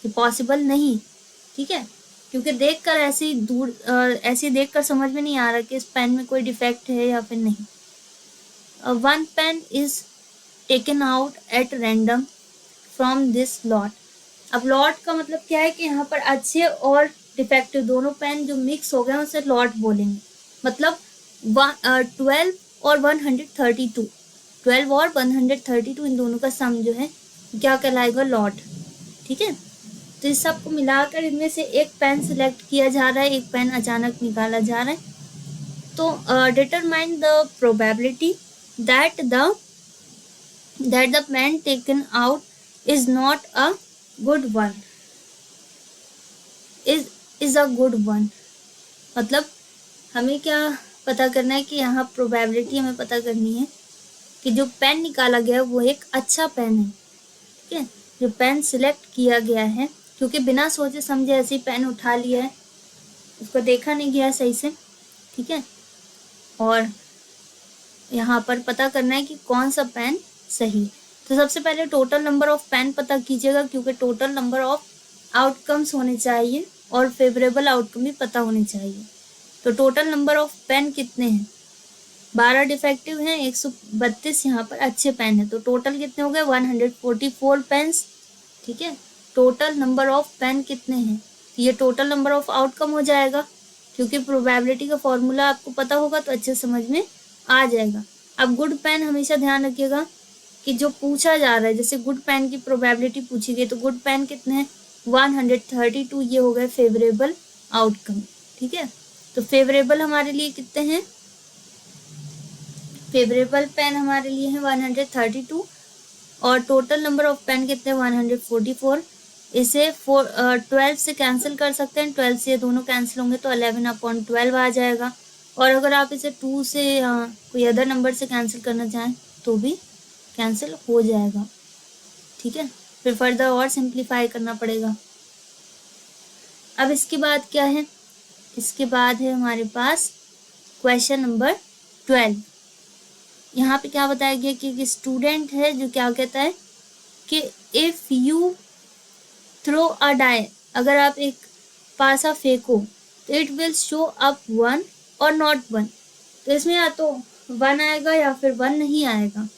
ये पॉसिबल नहीं। ठीक है, क्योंकि देख कर ऐसे ही दूर ऐसे देख कर समझ में नहीं आ रहा कि इस पेन में कोई डिफेक्ट है या फिर नहीं। One pen is taken out at random from this lot. अब लॉट का मतलब क्या है कि यहाँ पर अच्छे और डिफेक्टिव दोनों पेन जो मिक्स हो गए उसे लॉट बोलेंगे, मतलब 12 और 132, 12 और 132 इन दोनों का सम जो है क्या कहलाएगा, लॉट। ठीक है, तो इस सब को मिलाकर इनमें से एक पेन सिलेक्ट किया जा रहा है, एक पेन अचानक निकाला जा रहा है। तो determine the probability that the pen taken out is not a good one, is a good one। मतलब हमें क्या पता करना है कि यहाँ प्रोबेबिलिटी हमें पता करनी है कि जो पेन निकाला गया है वो एक अच्छा पेन है। ठीक है, जो पेन सिलेक्ट किया गया है, क्योंकि बिना सोचे समझे ऐसे ही पेन उठा लिया है, उसको देखा नहीं गया सही से। ठीक है, और यहाँ पर पता करना है कि कौन सा पेन सही है। तो सबसे पहले टोटल नंबर ऑफ पेन पता कीजिएगा, क्योंकि टोटल नंबर ऑफ आउटकम्स होने चाहिए और फेवरेबल आउटकम भी पता होने चाहिए। तो टोटल नंबर ऑफ पेन कितने हैं, 12 डिफेक्टिव हैं, 132 यहाँ पर अच्छे पेन है, तो टोटल कितने हो गए 144 पेन्स। ठीक है, टोटल नंबर ऑफ पेन कितने हैं, ये टोटल नंबर ऑफ आउटकम हो जाएगा, क्योंकि प्रोबेबिलिटी का फॉर्मूला आपको पता होगा तो अच्छे समझ में आ जाएगा। अब गुड पेन हमेशा ध्यान रखिएगा कि जो पूछा जा रहा है, जैसे गुड पेन की प्रोबेबिलिटी पूछी गई तो गुड पेन कितने हैं 132, ये हो गए फेवरेबल आउटकम। ठीक है, तो फेवरेबल हमारे लिए कितने हैं, फेवरेबल पेन हमारे लिए है 132 और टोटल नंबर ऑफ पेन कितने 144। इसे 12 से कैंसिल कर सकते हैं, 12 से ये दोनों कैंसिल होंगे तो 11/12 आ जाएगा, और अगर आप इसे 2 से कोई अदर नंबर से कैंसिल करना चाहें तो भी कैंसिल हो जाएगा। ठीक है, फिर फर्दर और सिंप्लीफाई करना पड़ेगा। अब इसके बाद क्या है, इसके बाद है हमारे पास क्वेश्चन नंबर 12। यहाँ पे क्या बताया गया कि एक स्टूडेंट है जो क्या कहता है कि if you throw a die, अगर आप एक पासा फेंको तो इट विल शो अप 1 और नॉट 1। तो इसमें या तो 1 आएगा या फिर 1 नहीं आएगा।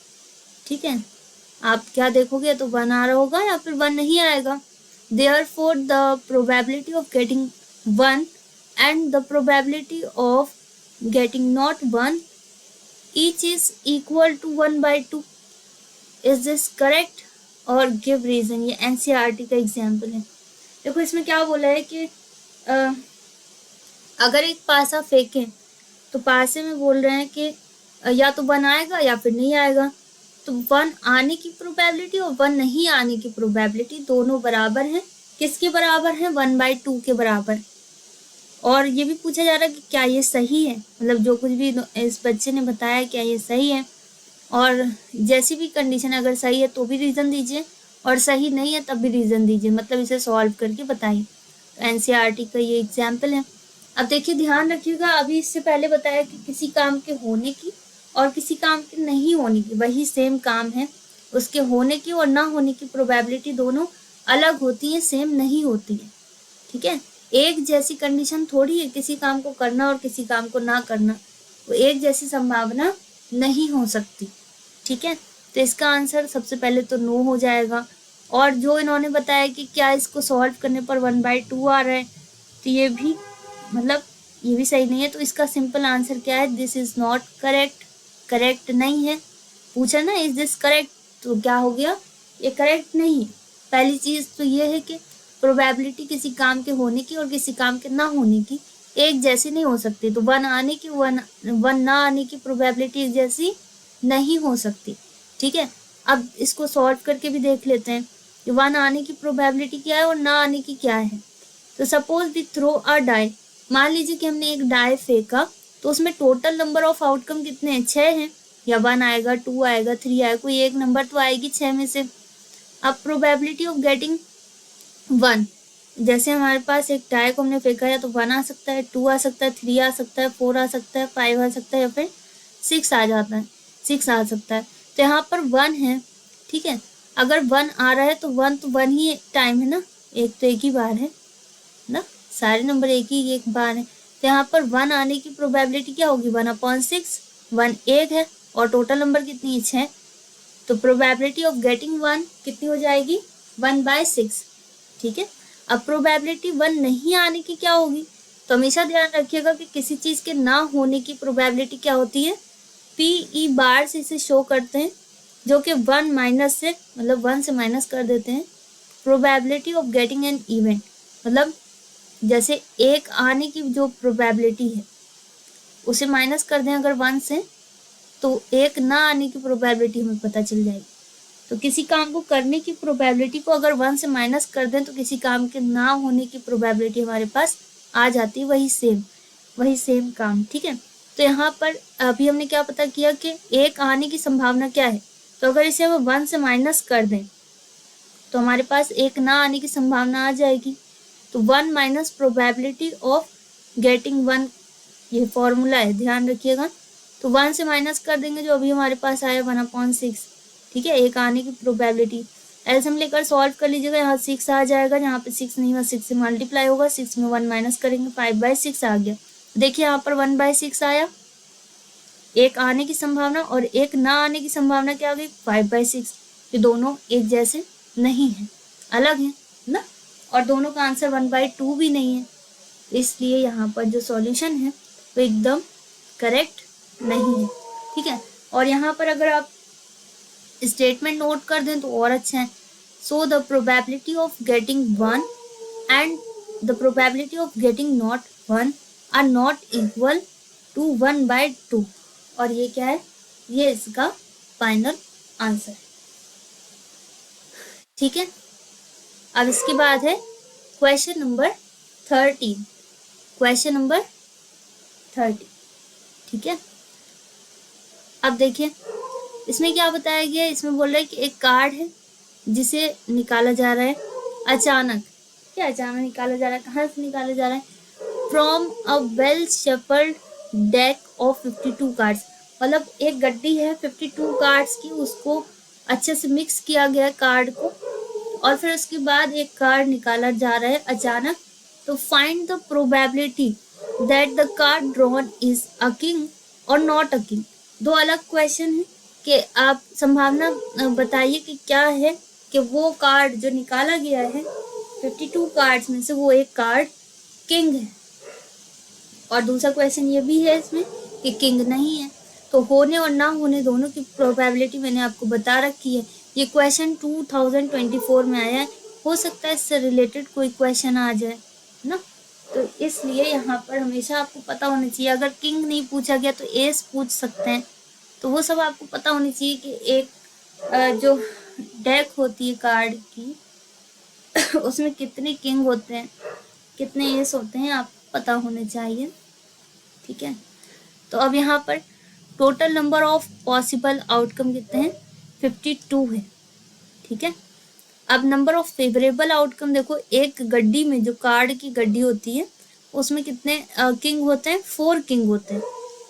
ठीक है, आप क्या देखोगे, तो 1 आ रहा होगा या फिर 1 नहीं आएगा। Therefore the probability of getting 1 and the probability of getting not 1 each is equal to 1/2। Is this correct? और गिव रीजन, ये एनसीईआरटी का एग्जाम्पल है। देखो इसमें क्या बोला है कि अगर एक पासा फेंकें तो पासे में बोल रहे हैं कि या तो 1 आएगा या फिर नहीं आएगा। तो 1 आने की प्रोबेबिलिटी और 1 नहीं आने की प्रोबेबिलिटी दोनों बराबर हैं। किसके बराबर हैं? 1/2 के बराबर। और ये भी पूछा जा रहा है कि क्या ये सही है, मतलब जो कुछ भी इस बच्चे ने बताया क्या ये सही है। और जैसी भी कंडीशन अगर सही है तो भी रीज़न दीजिए और सही नहीं है तब भी रीज़न दीजिए, मतलब इसे सॉल्व करके बताइए। तो एनसीईआरटी का ये एग्जाम्पल है। अब देखिए ध्यान रखिएगा, अभी इससे पहले बताया कि किसी काम के होने की और किसी काम के नहीं होने की, वही सेम काम है, उसके होने की और ना होने की प्रोबेबिलिटी दोनों अलग होती है, सेम नहीं होती है। ठीक है, एक जैसी कंडीशन थोड़ी है किसी काम को करना और किसी काम को ना करना, तो एक जैसी संभावना नहीं हो सकती। ठीक है, तो इसका आंसर सबसे पहले तो नो हो जाएगा। और जो इन्होंने बताया कि क्या इसको सॉल्व करने पर 1/2 आ रहा है, तो ये भी मतलब ये भी सही नहीं है। तो इसका सिंपल आंसर क्या है? This is not correct, correct नहीं है। पूछा ना इज दिस करेक्ट, तो क्या हो गया? ये करेक्ट नहीं है। पहली चीज तो ये है कि प्रोबेबिलिटी किसी काम के होने की और किसी काम के ना होने की एक जैसी नहीं हो सकती। तो 1 आने की 1 ना आने की प्रोबेबिलिटी एक जैसी नहीं हो सकती। ठीक है, अब इसको सॉल्व करके भी देख लेते हैं कि 1 आने की प्रोबेबिलिटी क्या है और ना आने की क्या है। तो suppose we throw a die, मान लीजिए कि हमने एक डाई फेंका, तो उसमें टोटल नंबर ऑफ आउटकम कितने हैं? 6 हैं। या 1 आएगा, 2 आएगा, 3 आएगा, कोई एक नंबर तो आएगी 6 में से। अब प्रोबेबिलिटी ऑफ गेटिंग 1, जैसे हमारे पास एक डाई को हमने फेंका है तो 1 आ सकता है, 2 आ सकता है, 3 आ सकता है, 4 आ सकता है, 5 आ सकता है, या फिर 6 आ जाता है, 6 आ सकता है। तो यहाँ पर 1 है। ठीक है, अगर 1 आ रहा है तो 1 तो 1 ही टाइम है ना, एक तो एक ही बार है ना, सारे नंबर एक ही एक बार है। तो यहाँ पर 1 आने की प्रोबेबिलिटी क्या होगी? 1/6। 1 एक है और टोटल नंबर कितनी है? 6। तो प्रोबेबिलिटी ऑफ गेटिंग 1 कितनी हो जाएगी? 1/6। ठीक है, अब प्रोबेबिलिटी 1 नहीं आने की क्या होगी? तो हमेशा ध्यान रखिएगा कि किसी चीज के ना होने की प्रोबेबिलिटी क्या होती है? PE बार से इसे शो करते हैं, जो कि 1 माइनस से, मतलब 1 से माइनस कर देते हैं probability of getting an event. मतलब जैसे एक आने की जो प्रोबेबिलिटी है उसे माइनस कर दें अगर 1 से, तो एक ना आने की प्रोबेबिलिटी हमें पता चल जाएगी। तो किसी काम को करने की प्रोबेबिलिटी को अगर 1 से माइनस कर दें तो किसी काम के ना होने की प्रोबेबिलिटी हमारे पास आ जाती है, वही सेम काम। ठीक है, तो यहाँ पर अभी हमने क्या पता किया कि एक आने की संभावना क्या है, तो अगर इसे हम 1 से माइनस कर दें तो हमारे पास एक ना आने की संभावना आ जाएगी। तो 1 माइनस प्रोबेबिलिटी ऑफ गेटिंग 1, ये फॉर्मूला है, ध्यान रखिएगा। तो 1 से माइनस कर देंगे जो अभी हमारे पास आया 1/6। ठीक है, एक आने की प्रोबेबिलिटी एलसीएम लेकर सॉल्व कर लीजिएगा। यहाँ 6 आ जाएगा, यहाँ पे 6 नहीं हुआ, 6 से मल्टीप्लाई होगा, 6 में 1 माइनस करेंगे, 5/6 आ गया। देखिए यहाँ पर 1/6 आया, एक आने की संभावना और एक ना आने की संभावना क्या आ गई? 5/6। ये दोनों एक जैसे नहीं है, अलग है ना, और दोनों का आंसर 1/2 भी नहीं है, इसलिए यहाँ पर जो सॉल्यूशन है वो एकदम करेक्ट नहीं है। ठीक है, और यहाँ पर अगर आप स्टेटमेंट नोट कर दें तो और अच्छा है। So the probability of getting 1 and the probability of getting not 1 are not equal to 1/2। और ये क्या है? ये इसका फाइनल आंसर है। ठीक है, अब इसके बाद है क्वेश्चन नंबर 13। Question number 30। ठीक है, अब देखिए इसमें क्या बताया गया है। इसमें बोल रहा है कि एक कार्ड है जिसे निकाला जा रहा है अचानक। क्या अचानक निकाला जा रहा है? कहाँ से निकाला जा रहा है? From a well shuffled deck of 52 cards. मतलब एक गड्डी है 52 कार्ड्स की, उसको अच्छे से मिक्स किया गया कार्ड को, और फिर उसके बाद एक कार्ड निकाला जा रहा है अचानक। तो find the probability that the card drawn is a king और नॉट अ किंग। दो अलग क्वेश्चन है कि आप संभावना बताइए कि क्या है कि वो कार्ड जो निकाला गया है 52 कार्ड्स में से वो एक कार्ड किंग है, और दूसरा क्वेश्चन ये भी है इसमें कि किंग नहीं है। तो होने और ना होने दोनों की प्रोबेबिलिटी मैंने आपको बता रखी है ये क्वेश्चन 2024 में आया है, हो सकता है इससे रिलेटेड कोई क्वेश्चन आ जाए, है ना। तो इसलिए यहाँ पर हमेशा आपको पता होना चाहिए, अगर किंग नहीं पूछा गया तो एस पूछ सकते हैं, तो वो सब आपको पता होनी चाहिए कि एक जो डेक होती है कार्ड की उसमें कितने किंग होते हैं, कितने एस होते हैं, आपको पता होने चाहिए, ठीक है। तो अब यहाँ पर total number of possible outcome कितने हैं, 52 है, ठीक है। अब नंबर ऑफ फेवरेबल आउटकम देखो, एक गड्डी में जो कार्ड की गड्डी होती है उसमें कितने किंग होते हैं, 4 किंग होते हैं,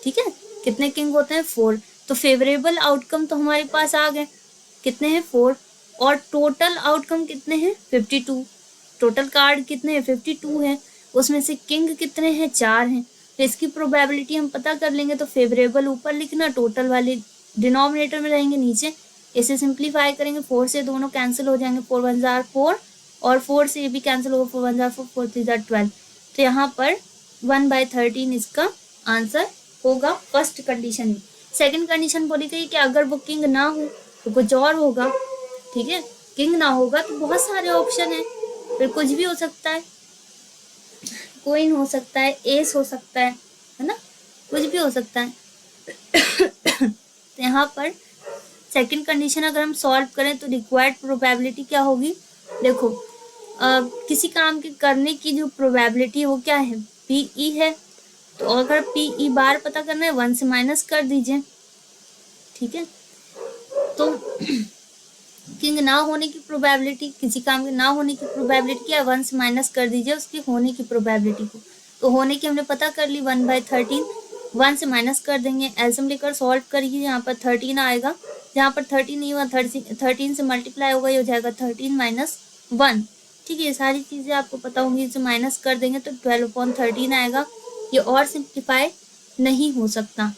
ठीक है। कितने किंग होते हैं, 4। तो फेवरेबल आउटकम तो हमारे पास आ गए, कितने हैं, 4। और टोटल आउटकम कितने हैं, 52। टोटल कार्ड कितने हैं, 52 है, उसमें से किंग कितने हैं, 4 हैं। तो इसकी प्रोबेबिलिटी हम पता कर लेंगे, तो फेवरेबल ऊपर लिखना, टोटल वाले डिनोमिनेटर में रहेंगे नीचे। इसे सिंप्लीफाई करेंगे, 4 से दोनों कैंसिल हो जाएंगे, 4 1 जार 4, और 4 से ये भी कैंसिल होगा, 4 1 जार 4, 4 3 जार 12। तो यहाँ पर 1/13 इसका आंसर होगा फर्स्ट कंडीशन में। सेकंड कंडीशन बोली गई कि अगर वो किंग ना हो तो कुछ और होगा, ठीक है। किंग ना होगा तो बहुत सारे ऑप्शन है, फिर कुछ भी हो सकता है, क्वीन हो सकता है, एस हो सकता है ना, कुछ भी हो सकता है। तो यहाँ पर सेकंड कंडीशन अगर हम सॉल्व करें तो रिक्वायर्ड प्रोबेबिलिटी क्या होगी, देखो किसी काम के करने की जो प्रोबेबिलिटी है वो क्या है, पीई है। तो अगर पीई बार पता करना है 1 से माइनस कर दीजिए, ठीक है। तो किंग ना होने की प्रोबेबिलिटी, किसी काम के ना होने की प्रोबेबिलिटी क्या है, 1 से माइनस कर दीजिए उसकी होने की प्रोबेबिलिटी को। तो होने की हमने पता कर ली 1/13, 1 से माइनस कर देंगे, एल्सियम लेकर सॉल्व करिए, यहाँ पर 13 आएगा, जहाँ पर 13 नहीं हुआ 13 से मल्टीप्लाई होगा, ये हो जाएगा 13 - 1, ठीक है। ये सारी चीज़ें आपको पता होंगी, इसे माइनस कर देंगे तो 12/13 आएगा, ये और सिंप्लीफाई नहीं हो सकता,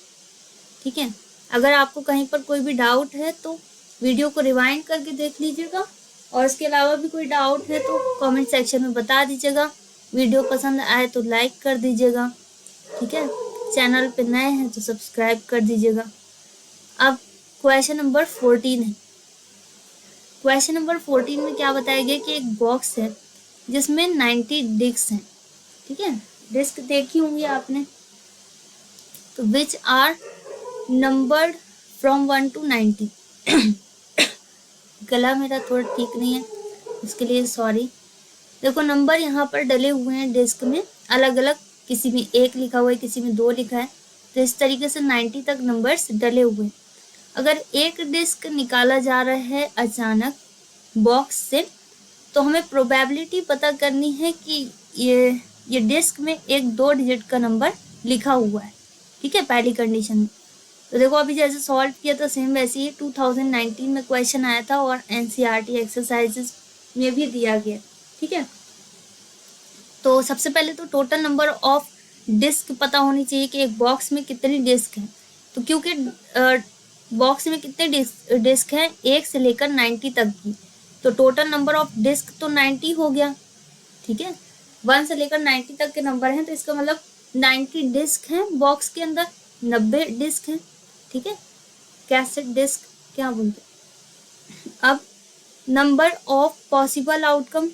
ठीक है। अगर आपको कहीं पर कोई भी डाउट है तो वीडियो को रिवाइंड करके देख लीजिएगा, और इसके अलावा भी कोई डाउट है तो कमेंट सेक्शन में बता दीजिएगा। वीडियो पसंद आए तो लाइक कर दीजिएगा, ठीक है। चैनल पे नए हैं तो सब्सक्राइब कर दीजिएगा। अब क्वेश्चन नंबर 14 है। क्वेश्चन नंबर 14 में क्या बताया गया कि एक बॉक्स है जिसमें 90 डिस्क हैं, ठीक है। डिस्क देखी होंगी आपने, तो which are numbered from 1 to 90। गला मेरा थोड़ा ठीक नहीं है, उसके लिए सॉरी। देखो नंबर यहाँ पर डले हुए हैं डिस्क में, अलग अलग, किसी में 1 लिखा हुआ है, किसी में 2 लिखा है, तो इस तरीके से 90 तक नंबर्स डले हुए हैं। अगर एक डिस्क निकाला जा रहा है अचानक बॉक्स से, तो हमें प्रोबेबिलिटी पता करनी है कि ये डिस्क में एक 2 डिजिट का नंबर लिखा हुआ है, ठीक है, पहली कंडीशन में। तो देखो अभी जैसे सॉल्व किया था सेम वैसे ही 2019 में क्वेश्चन आया था, और एनसीईआरटी एक्सरसाइजेस में भी दिया गया, ठीक है। तो सबसे पहले तो टोटल नंबर ऑफ डिस्क पता होनी चाहिए कि एक बॉक्स में कितनी डिस्क है। तो क्योंकि बॉक्स में कितने डिस्क हैं, 1 से लेकर 90 तक की, तो टोटल नंबर ऑफ डिस्क तो 90 हो गया, ठीक है। 1 से लेकर 90 तक के नंबर हैं, तो इसका मतलब 90 डिस्क हैं बॉक्स के अंदर, 90 डिस्क हैं, ठीक है। कैसेट डिस्क क्या बोलते हैं। अब नंबर ऑफ पॉसिबल आउटकम,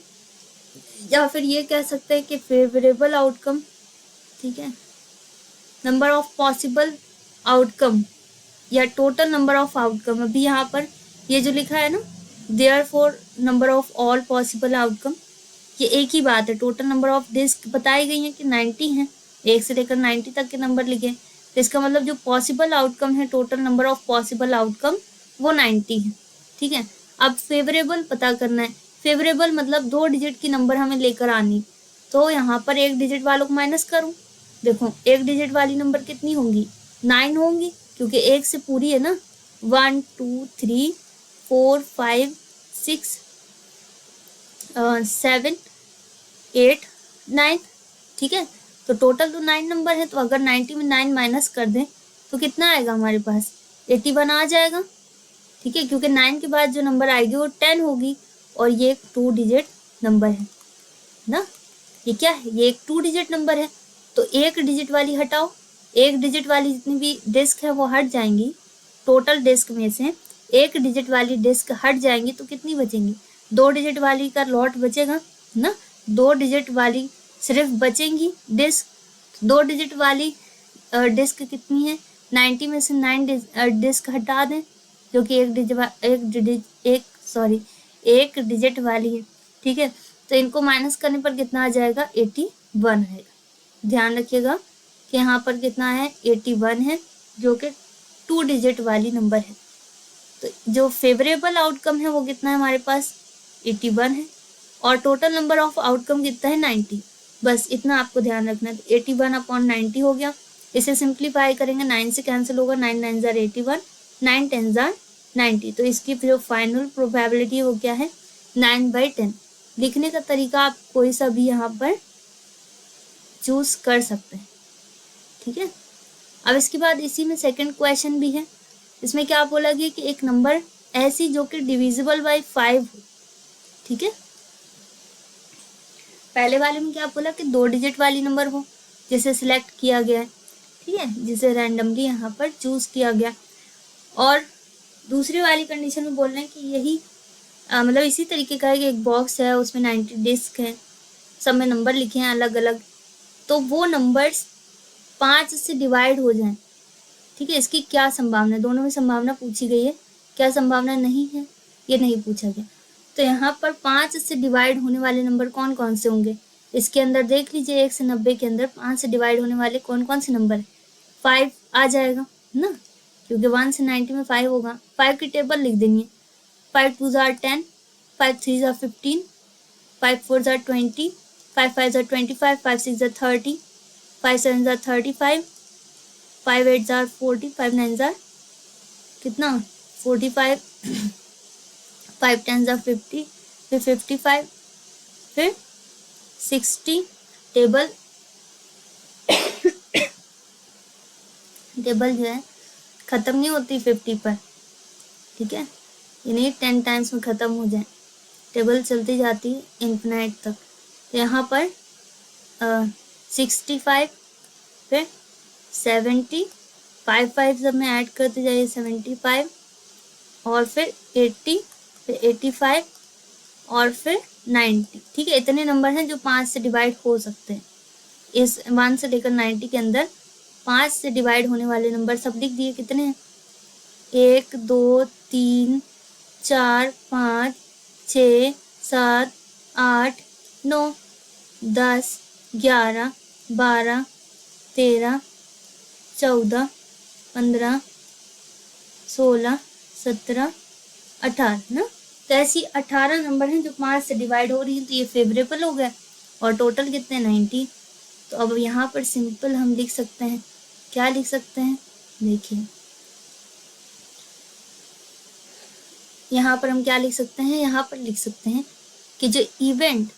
या फिर ये कह सकते हैं कि फेवरेबल आउटकम, ठीक है। नंबर ऑफ पॉसिबल आउटकम या टोटल नंबर ऑफ आउटकम, अभी यहाँ पर ये जो लिखा है ना, therefore number of all possible outcome, ये एक ही बात है। टोटल नंबर ऑफ डिस्क बताई गई है कि 90 है, 1 से लेकर 90 तक के नंबर लिखे, तो इसका मतलब जो पॉसिबल आउटकम है, total number of possible outcome वो 90 है, ठीक है। अब फेवरेबल पता करना है, फेवरेबल मतलब 2 डिजिट की नंबर हमें लेकर आनी, तो यहाँ पर 1 डिजिट वालों को माइनस करूँ, देखो 1 डिजिट वाली नंबर कितनी होंगी, 9 होंगी, क्योंकि 1 से पूरी है ना, 1 2 3 4 5 6 7 8 9, ठीक है। तो टोटल तो 9 नंबर है, तो अगर 90 में 9 माइनस कर दें तो कितना आएगा हमारे पास, 81 आ जाएगा, ठीक है। क्योंकि 9 के बाद जो नंबर आएगी वो 10 होगी, और ये एक 2 डिजिट नंबर है ना, ये क्या है, ये एक 2 डिजिट नंबर है। तो 1 डिजिट वाली हटाओ, 1 डिजिट वाली जितनी भी डिस्क है वो हट जाएंगी, टोटल डिस्क में से एक डिजिट वाली डिस्क हट जाएंगी तो कितनी बचेंगी? 2 डिजिट वाली का लॉट बचेगा ना, 2 डिजिट वाली सिर्फ बचेंगी डिस्क। 2 डिजिट वाली डिस्क कितनी है? 90 में से 9 डिस्क हटा दें, जो कि एक डिजिट वाली है। ठीक है, तो इनको माइनस करने पर कितना आ जाएगा? 81 आएगा। ध्यान रखिएगा कि यहाँ पर कितना है? 81 है, जो कि 2 डिजिट वाली नंबर है। तो जो फेवरेबल आउटकम है वो कितना है हमारे पास? 81 है। और टोटल नंबर ऑफ आउटकम कितना है? 90। बस इतना आपको ध्यान रखना है। 81/90 हो गया। इसे सिंप्लीफाई करेंगे, 9 से कैंसिल होगा, 9 9 जार 81, 9 10 जार 90। तो इसकी जो फाइनल प्रोबेबिलिटी है वो क्या है? 9/10। लिखने का तरीका आप कोई सा भी यहाँ पर चूज कर सकते हैं। ठीक है, अब इसके बाद इसी में सेकंड क्वेश्चन भी है। इसमें क्या बोला गया कि एक नंबर ऐसी जो कि डिविजिबल बाय 5 हो। ठीक है, पहले वाले में क्या बोला कि 2 डिजिट वाली नंबर हो, जिसे सिलेक्ट किया गया है। ठीक है, जिसे रैंडमली यहाँ पर चूज किया गया। और दूसरी वाली कंडीशन में बोल रहे हैं कि यही मतलब इसी तरीके का है कि एक बॉक्स है, उसमें 90 डिस्क है, सब में नंबर लिखे हैं अलग अलग, तो वो नंबर्स 5 से डिवाइड हो जाएं। ठीक है, इसकी क्या संभावना है? दोनों में संभावना पूछी गई है। क्या संभावना नहीं है? ये नहीं पूछा गया। तो यहाँ पर 5 से डिवाइड होने वाले नंबर कौन कौन से होंगे? इसके अंदर देख लीजिए, 1 से 90 के अंदर 5 से डिवाइड होने वाले कौन कौन से नंबर है? 5 आ जाएगा ना, क्योंकि 1 से 90 में 5 होगा। 5 की टेबल लिख देंगे। 5 2 jar 10, 5 3 jar 15, 5 4 jar 20, 5 5 jar 25, 5 6 jar 30, 5 7 jar 35, 5 8 jar 40, 5 9 jar कितना? 45, 5 10 जार 50, फिर 55, फिर 60। टेबल टेबल जो है खत्म नहीं होती 50 पर। ठीक है, ये नहीं 10 टाइम्स में खत्म हो जाए, टेबल चलती जाती है इन्फिनाइट तक। तो यहाँ पर 65, फिर 70, 5 5 जब में ऐड करते जाइए 75, और फिर 80, फिर 85, और फिर 90। ठीक है, इतने नंबर हैं जो 5 से डिवाइड हो सकते हैं। इस 1 से लेकर 90 के अंदर 5 से डिवाइड होने वाले नंबर सब लिख दिए। कितने हैं? 1 2 3 4 5 6 7 8 9 10 11 12 13 14 15 16 17 18 ना। तो ऐसी 18 नंबर हैं जो 5 से डिवाइड हो रही है। तो ये फेवरेबल हो गया। और टोटल कितने? 90। तो अब यहाँ पर सिंपल हम लिख सकते हैं। क्या लिख सकते हैं? देखिए यहाँ पर हम क्या लिख सकते हैं? यहाँ पर लिख सकते हैं कि जो event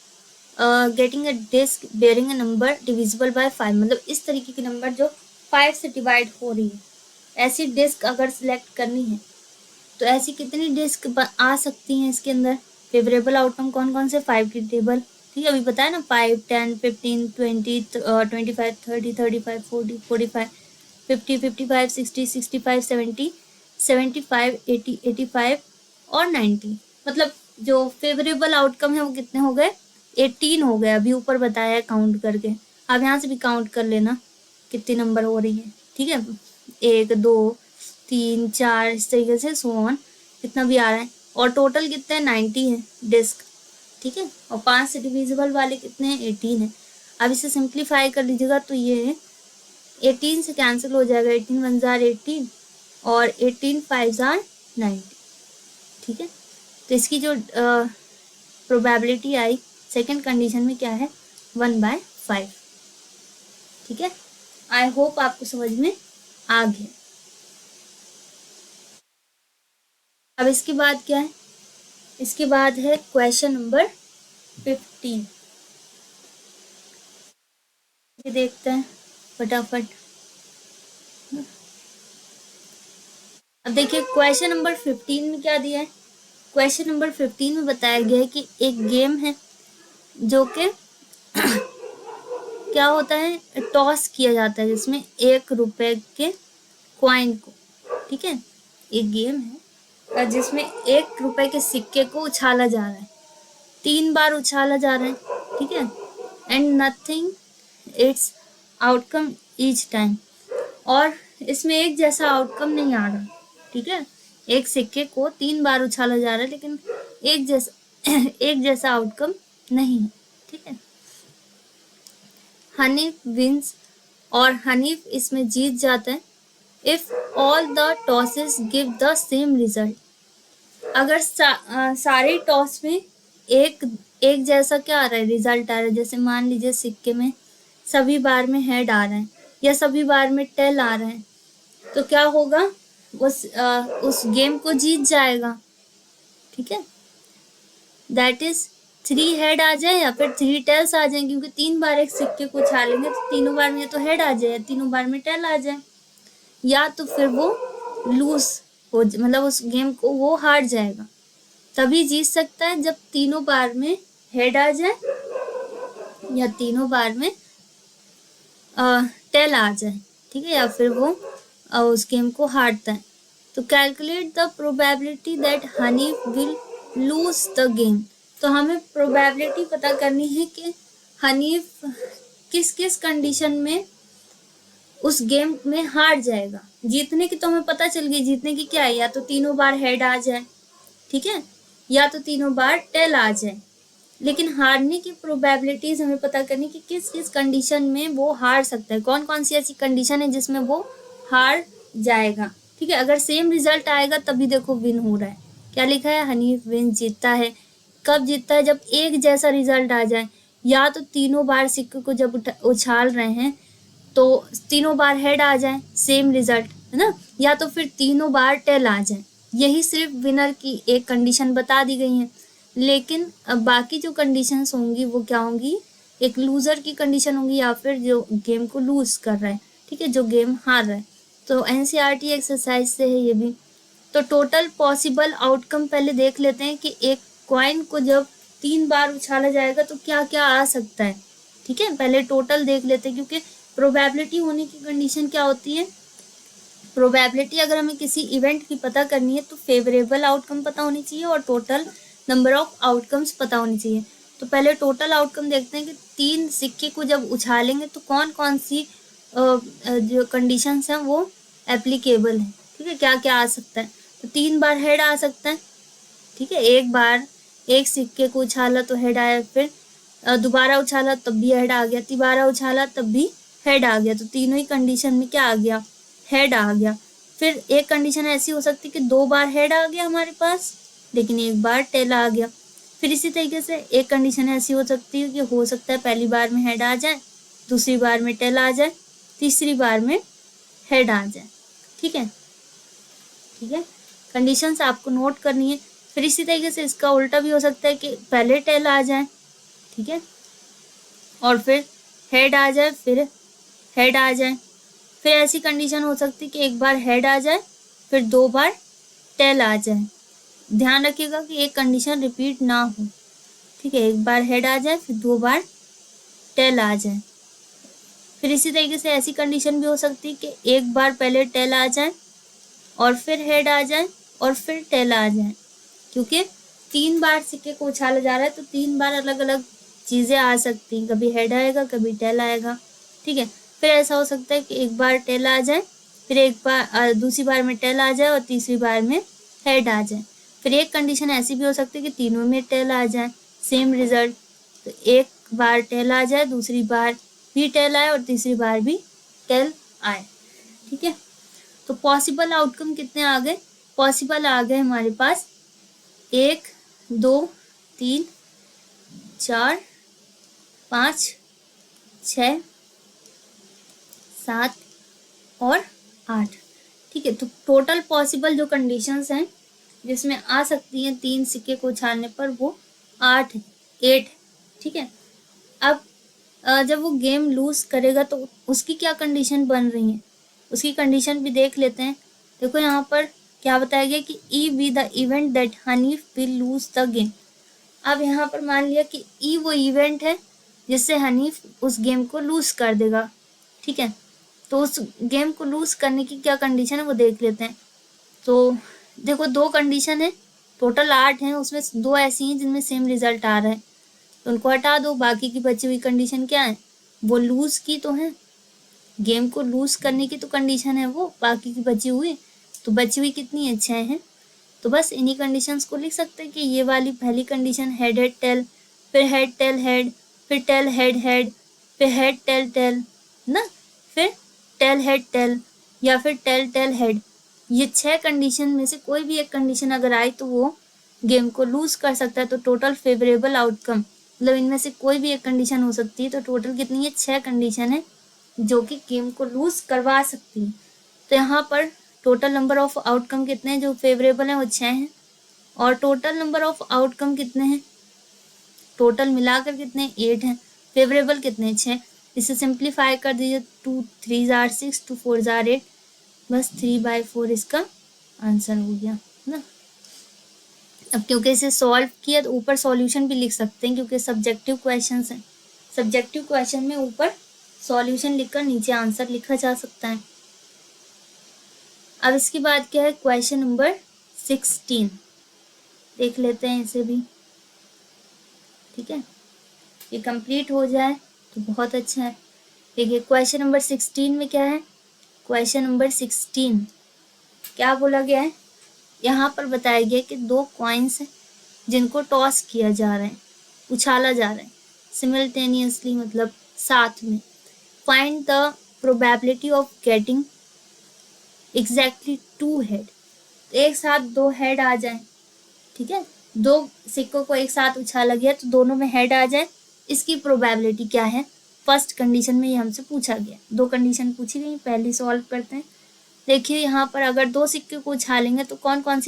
getting a disc bearing a number divisible by 5, मतलब इस तरीके की नंबर जो 5 से डिवाइड हो रही है, ऐसी डिस्क अगर सिलेक्ट करनी है तो ऐसी कितनी डिस्क आ सकती हैं इसके अंदर? फेवरेबल आउटकम कौन कौन से? 5 की टेबल। ठीक है, अभी बताया ना, 5 10 15 20 25 30 35 40 45 50 55 60 65 70 75 80 85 और 90। मतलब जो फेवरेबल आउटकम है वो कितने हो गए? 18 हो गए। अभी ऊपर बताया है काउंट करके। अब यहाँ से भी काउंट कर लेना कितनी नंबर हो रही है। ठीक है, 1 2 3 4 इस तरीके से सो ऑन कितना भी आ रहा है। और टोटल कितने हैं? 90 है डिस्क। ठीक है, और 5 से डिविजिबल वाले कितने हैं? 18 है। अब इसे सिंप्लीफाई कर लीजिएगा तो ये 18 से कैंसिल हो जाएगा। 18 1 जार 18 और 18 5 जार 90। ठीक है, तो इसकी जो प्रोबेबिलिटी आई सेकंड कंडीशन में क्या है? 1/5। ठीक है, आई होप आपको समझ में आ गया। अब इसके बाद क्या है? इसके बाद है क्वेश्चन नंबर 15। ये देखते हैं फटाफट। अब देखिए क्वेश्चन नंबर 15 में क्या दिया है। क्वेश्चन नंबर 15 में बताया गया है कि एक गेम है जो कि क्या होता है, टॉस किया जाता है, जिसमें 1 रुपए के कॉइन को, ठीक है, एक गेम है जिसमें 1 रुपए के सिक्के को उछाला जा रहा है, 3 बार उछाला जा रहा है, ठीक है, and nothing it's outcome each time, और इसमें एक जैसा आउटकम नहीं आ रहा, ठीक है, एक सिक्के को 3 बार उछाला जा रहा है लेकिन एक जैसा एक जैसा आउटकम नहीं है, ठीक है। हनीफ विंस, और हनीफ इसमें जीत जाता है if all the tosses give the same result, अगर सारे टॉस में एक जैसा क्या आ रहा है, रिजल्ट आ रहा है, जैसे मान लीजिए सिक्के में सभी बार में हेड आ रहा है या सभी बार में टेल आ रहा है, तो क्या होगा, उस गेम को जीत जाएगा, ठीक है। दैट इज 3 हेड आ जाए या फिर 3 टेल्स आ जाए, क्योंकि 3 बार एक सिक्के को उछालेंगे तो तीनों बार में तो हेड आ जाए, तीनों बार में टेल आ जाए, या तो फिर वो लूज हो, मतलब उस गेम को वो हार जाएगा। तभी जीत सकता है जब तीनों बार में हेड आ जाए या तीनों बार में टेल आ जाए, ठीक है, या फिर वो उस गेम को हारता है। तो calculate the probability that Honey will lose the game, तो हमें प्रोबेबिलिटी पता करनी है कि हनीफ किस किस कंडीशन में उस गेम में हार जाएगा। जीतने की तो हमें पता चल गई, जीतने की क्या है, या तो तीनों बार हेड आ जाए, ठीक है, या तो तीनों बार टेल आ जाए, लेकिन हारने की प्रोबेबिलिटीज हमें पता करनी कि किस किस कंडीशन में वो हार सकता है, कौन कौन सी ऐसी कंडीशन है जिसमें वो हार जाएगा, ठीक है। अगर सेम रिजल्ट आएगा तभी देखो विन हो रहा है, क्या लिखा है, हनीफ विन, जीतता है। कब जीतता है, जब एक जैसा रिजल्ट आ जाए, या तो तीनों बार सिक्के को जब उछाल रहे हैं तो तीनों बार हेड आ जाए, सेम रिजल्ट है ना, या तो फिर तीनों बार टेल आ जाए। यही सिर्फ विनर की एक कंडीशन बता दी गई है, लेकिन अब बाकी जो कंडीशंस होंगी वो क्या होंगी, एक लूजर की कंडीशन होंगी या फिर जो गेम को लूज कर रहा है, ठीक है, जो गेम हार रहा है। तो एनसीईआरटी एक्सरसाइज से है ये भी। तो टोटल पॉसिबल आउटकम पहले देख लेते हैं कि एक कॉइन को जब 3 बार उछाला जाएगा तो क्या क्या आ सकता है, ठीक है। पहले टोटल देख लेते हैं, क्योंकि प्रोबेबिलिटी होने की कंडीशन क्या होती है, प्रोबेबिलिटी अगर हमें किसी इवेंट की पता करनी है तो फेवरेबल आउटकम पता होनी चाहिए और टोटल नंबर ऑफ आउटकम्स पता होनी चाहिए। तो पहले टोटल आउटकम देखते हैं कि 3 सिक्के को जब उछालेंगे तो कौन कौन सी जो कंडीशंस हैं वो एप्लीकेबल है, ठीक है, क्या क्या आ सकता है। तो 3 बार हेड आ सकता है, ठीक है, एक बार एक सिक्के को उछाला तो हेड आया, फिर दोबारा उछाला तब भी हेड आ गया, तिबारा उछाला तब भी हेड आ गया, तो तीनों ही कंडीशन में क्या आ गया, हेड आ गया। फिर एक कंडीशन ऐसी हो सकती कि 2 बार हेड आ गया हमारे पास लेकिन एक बार टेल आ गया। फिर इसी तरीके से एक कंडीशन ऐसी हो सकती है कि हो सकता है पहली बार में हेड आ जाए, दूसरी बार में टेल आ जाए, तीसरी बार में हेड आ जाए, ठीक है, ठीक है, कंडीशंस आपको नोट करनी है। फिर इसी तरीके से इसका उल्टा भी हो सकता है कि पहले टेल आ जाए, ठीक है, और फिर हेड आ जाए, फिर हेड आ जाए। फिर ऐसी कंडीशन हो सकती है कि एक बार हेड आ जाए फिर 2 बार टेल आ जाए। ध्यान रखिएगा कि एक कंडीशन रिपीट ना हो, ठीक है, एक बार हेड आ जाए फिर 2 बार टेल आ जाए। फिर इसी तरीके से ऐसी कंडीशन भी हो सकती है कि एक बार पहले टेल आ जाए और फिर हेड आ जाए और फिर टेल आ जाए, क्योंकि 3 बार सिक्के को उछाला जा रहा है तो 3 बार अलग अलग चीज़ें आ सकती हैं, कभी हेड आएगा कभी टेल आएगा, ठीक है। फिर ऐसा हो सकता है कि एक बार टेल आ जाए, फिर एक बार दूसरी बार में टेल आ जाए और तीसरी बार में हेड आ जाए। फिर एक कंडीशन ऐसी भी हो सकती है कि तीनों में टेल आ जाए, सेम रिजल्ट, तो एक बार टेल आ जाए, दूसरी बार भी टेल आए और तीसरी बार भी टेल आए, ठीक है। तो पॉसिबल आउटकम कितने आ गए, पॉसिबल आ गए हमारे पास 1 2 3 4 5 6 7 और 8, ठीक है। तो टोटल पॉसिबल जो कंडीशंस हैं जिसमें आ सकती हैं 3 सिक्के को उछालने पर वो 8 है, ठीक है। अब जब वो गेम लूज करेगा तो उसकी क्या कंडीशन बन रही है, उसकी कंडीशन भी देख लेते हैं। देखो यहाँ पर क्या बताया गया कि E be the event that Hanif will lose the game. अब यहाँ पर मान लिया कि ई वो इवेंट है जिससे हनीफ उस गेम को लूज कर देगा, ठीक है। तो उस गेम को लूज करने की क्या कंडीशन है वो देख लेते हैं। तो देखो 2 कंडीशन है, टोटल 8 हैं, उसमें 2 ऐसी हैं जिनमें सेम रिजल्ट आ रहा है, तो उनको हटा दो। बाकी की बची हुई कंडीशन क्या है, वो लूज की तो है, गेम को लूज करने की तो कंडीशन है वो, बाकी की बची हुई, तो बची हुई कितनी है, 6 है। तो बस इन्हीं कंडीशंस को लिख सकते हैं कि ये वाली पहली कंडीशन हेड हेड टेल, फिर हेड टेल हेड, फिर टेल हेड हेड, फिर हेड टेल टेल ना, फिर टेल हेड टेल, या फिर टेल टेल हेड। ये 6 कंडीशन में से कोई भी एक कंडीशन अगर आई तो वो गेम को लूज कर सकता है। तो टोटल फेवरेबल आउटकम, मतलब इनमें से कोई भी एक कंडीशन हो सकती है। तो टोटल कितनी है, 6 कंडीशन है जो कि गेम को लूज करवा सकती है। तो यहाँ पर टोटल नंबर ऑफ आउटकम कितने हैं जो फेवरेबल हैं, वो 6 हैं। और टोटल नंबर ऑफ आउटकम कितने हैं, टोटल मिलाकर कितने, 8 हैं। फेवरेबल कितने, 6। इसे सिंप्लीफाई कर दीजिए, 2 3 जार 6, 2 4 जार 8, बस 3/4 इसका आंसर हो गया ना। अब क्योंकि इसे सॉल्व किया तो ऊपर सॉल्यूशन भी लिख सकते हैं, क्योंकि सब्जेक्टिव क्वेश्चन है। सब्जेक्टिव क्वेश्चन में ऊपर सॉल्यूशन लिखकर नीचे आंसर लिखा जा सकता है। अब इसके बाद क्या है, क्वेश्चन नंबर 16 देख लेते हैं इसे भी, ठीक है। ये कंप्लीट हो जाए तो बहुत अच्छा है। देखिए क्वेश्चन नंबर 16 में क्या है, क्वेश्चन नंबर 16 क्या बोला गया है, यहाँ पर बताया गया कि 2 कॉइन्स हैं जिनको टॉस किया जा रहा है, उछाला जा रहा है सिमल्टेनियसली, मतलब साथ में। Find the probability of getting exactly 2 head. एक साथ 2 हेड आ जाए, ठीक है, 2 सिक्कों को एक साथ उछाला गया तो दोनों में हेड आ जाए, इसकी प्रोबेबिलिटी क्या है। फर्स्ट कंडीशन में ये हमसे पूछा गया, 2 कंडीशन पूछी गई, पहली सॉल्व करते हैं। देखिए यहाँ पर अगर 2 सिक्के को उछालेंगे तो कौन कौन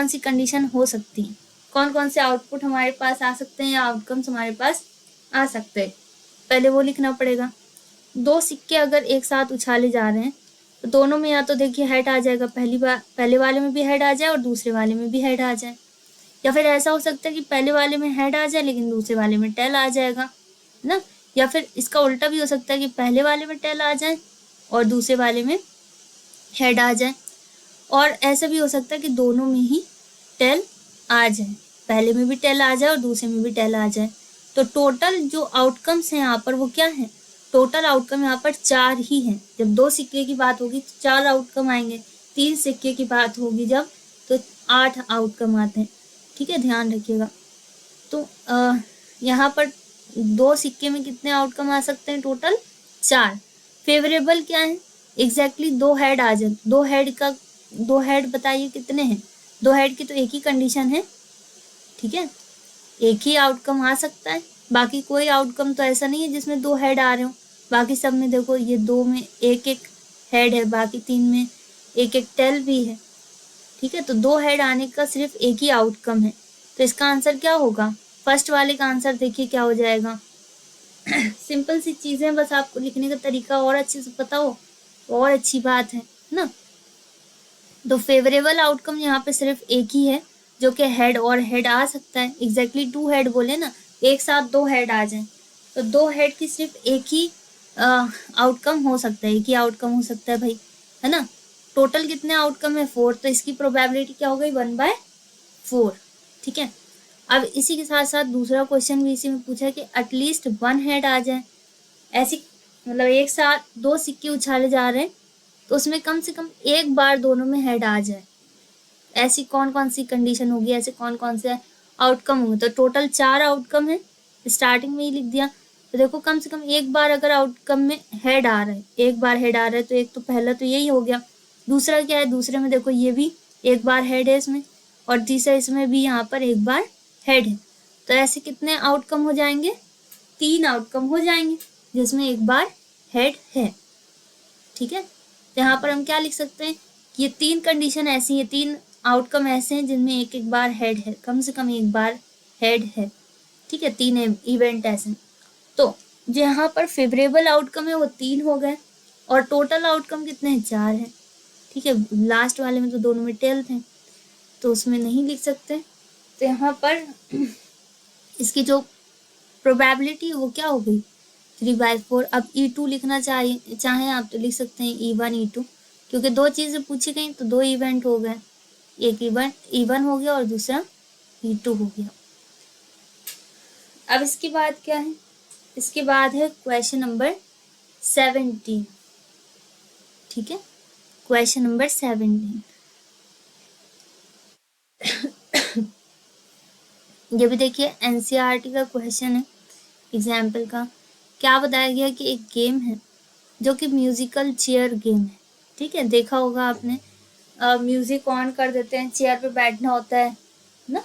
सी कंडीशन हो सकती है, कौन कौन से आउटपुट हमारे पास आ सकते हैं या आउटकम्स हमारे पास आ सकते हैं, पहले वो लिखना पड़ेगा। 2 सिक्के अगर एक साथ उछाले जा रहे हैं तो दोनों में या तो देखिए हेड आ जाएगा, पहले वाले में भी हेड आ जाए और दूसरे वाले में भी हेड आ जाए, या फिर ऐसा हो सकता है कि पहले वाले में हेड आ जाए लेकिन दूसरे वाले में टेल आ जाएगा ना, या फिर इसका उल्टा भी हो सकता है कि पहले वाले में टेल आ जाए और दूसरे वाले में हेड आ जाए, और ऐसा भी हो सकता है कि दोनों में ही टेल आ जाए, पहले में भी टेल आ जाए और दूसरे में भी टेल आ जाए। तो टोटल जो आउटकम्स हैं यहाँ पर वो क्या है, टोटल आउटकम यहाँ पर 4 ही हैं। जब 2 सिक्के की बात होगी तो 4 आउटकम आएंगे, 3 सिक्के की बात होगी जब तो 8 आउटकम आते हैं, ठीक है, ध्यान रखिएगा। तो यहाँ पर 2 सिक्के में कितने आउटकम आ सकते हैं, टोटल 4। फेवरेबल क्या है, एग्जैक्टली 2 हेड आ जाए, 2 हेड बताइए कितने हैं, 2 हेड की तो एक ही कंडीशन है, ठीक है, एक ही आउटकम आ सकता है। बाकी कोई आउटकम तो ऐसा नहीं है जिसमें 2 हेड आ रहे हो, बाकी सब में देखो ये 2 में एक एक हेड है, बाकी 3 में एक एक टेल भी है, ठीक है। तो 2 हेड आने का सिर्फ एक ही आउटकम है, तो इसका आंसर क्या होगा, फर्स्ट वाले का आंसर देखिए क्या हो जाएगा। सिंपल सी चीजें, बस आपको लिखने का तरीका और अच्छे से पता हो और अच्छी बात है ना। तो फेवरेबल आउटकम यहाँ पे सिर्फ एक ही है जो कि हेड और हेड आ सकता है, एग्जैक्टली 2 हेड बोले ना, एक साथ 2 हेड आ जाए तो 2 हेड की सिर्फ एक ही आउटकम हो सकता है, एक ही आउटकम हो सकता है भाई, है ना। टोटल कितने आउटकम है, 4, तो इसकी प्रोबेबिलिटी क्या हो गई, 1/4, ठीक है। अब इसी के साथ साथ दूसरा क्वेश्चन भी इसी में पूछा कि एटलीस्ट 1 हेड आ जाए, ऐसी मतलब एक साथ 2 सिक्के उछाले जा रहे हैं तो उसमें कम से कम एक बार दोनों में हेड आ जाए, ऐसी कौन कौन सी कंडीशन होगी, ऐसे कौन कौन से आउटकम होंगे। तो टोटल 4 आउटकम है, स्टार्टिंग में ही लिख दिया। तो देखो कम से कम एक बार अगर आउटकम में हेड आ रहा है, एक बार हेड आ रहा है तो एक तो पहला तो यही हो गया। दूसरा क्या है, दूसरे में देखो ये भी एक बार हेड है इसमें, और तीसरा इसमें भी यहाँ पर एक बार हेड है। तो ऐसे कितने आउटकम हो जाएंगे, 3 आउटकम हो जाएंगे जिसमें एक बार हेड है, ठीक है। तो यहाँ पर हम क्या लिख सकते हैं, ये 3 कंडीशन ऐसी है, 3 आउटकम ऐसे हैं जिनमें एक एक बार हेड है, कम से कम एक बार हेड है, ठीक है, 3 इवेंट ऐसे। तो जो यहाँ पर फेवरेबल आउटकम है वो 3 हो गए, और टोटल आउटकम कितने हैं, 4 है, ठीक है। लास्ट वाले में तो दोनों में टेल थे तो उसमें नहीं लिख सकते। तो यहाँ पर इसकी जो प्रोबेबिलिटी वो क्या हो गई, 3/4। अब E2 लिखना चाहें आप तो लिख सकते हैं E1 E2, क्योंकि दो चीज़ें पूछी गई तो दो इवेंट हो गए, एक इवेंट E1 हो गया और दूसरा E2 हो गया। अब इसके बाद क्या है, इसके बाद है क्वेश्चन नंबर 17। ठीक है, क्वेश्चन नंबर 17। ये भी देखिए एनसीईआरटी का क्वेश्चन है, एग्जाम्पल का। क्या बताया गया कि एक गेम है जो कि म्यूजिकल चेयर गेम है। ठीक है, देखा होगा आपने, म्यूजिक ऑन कर देते हैं, चेयर पे बैठना होता है ना,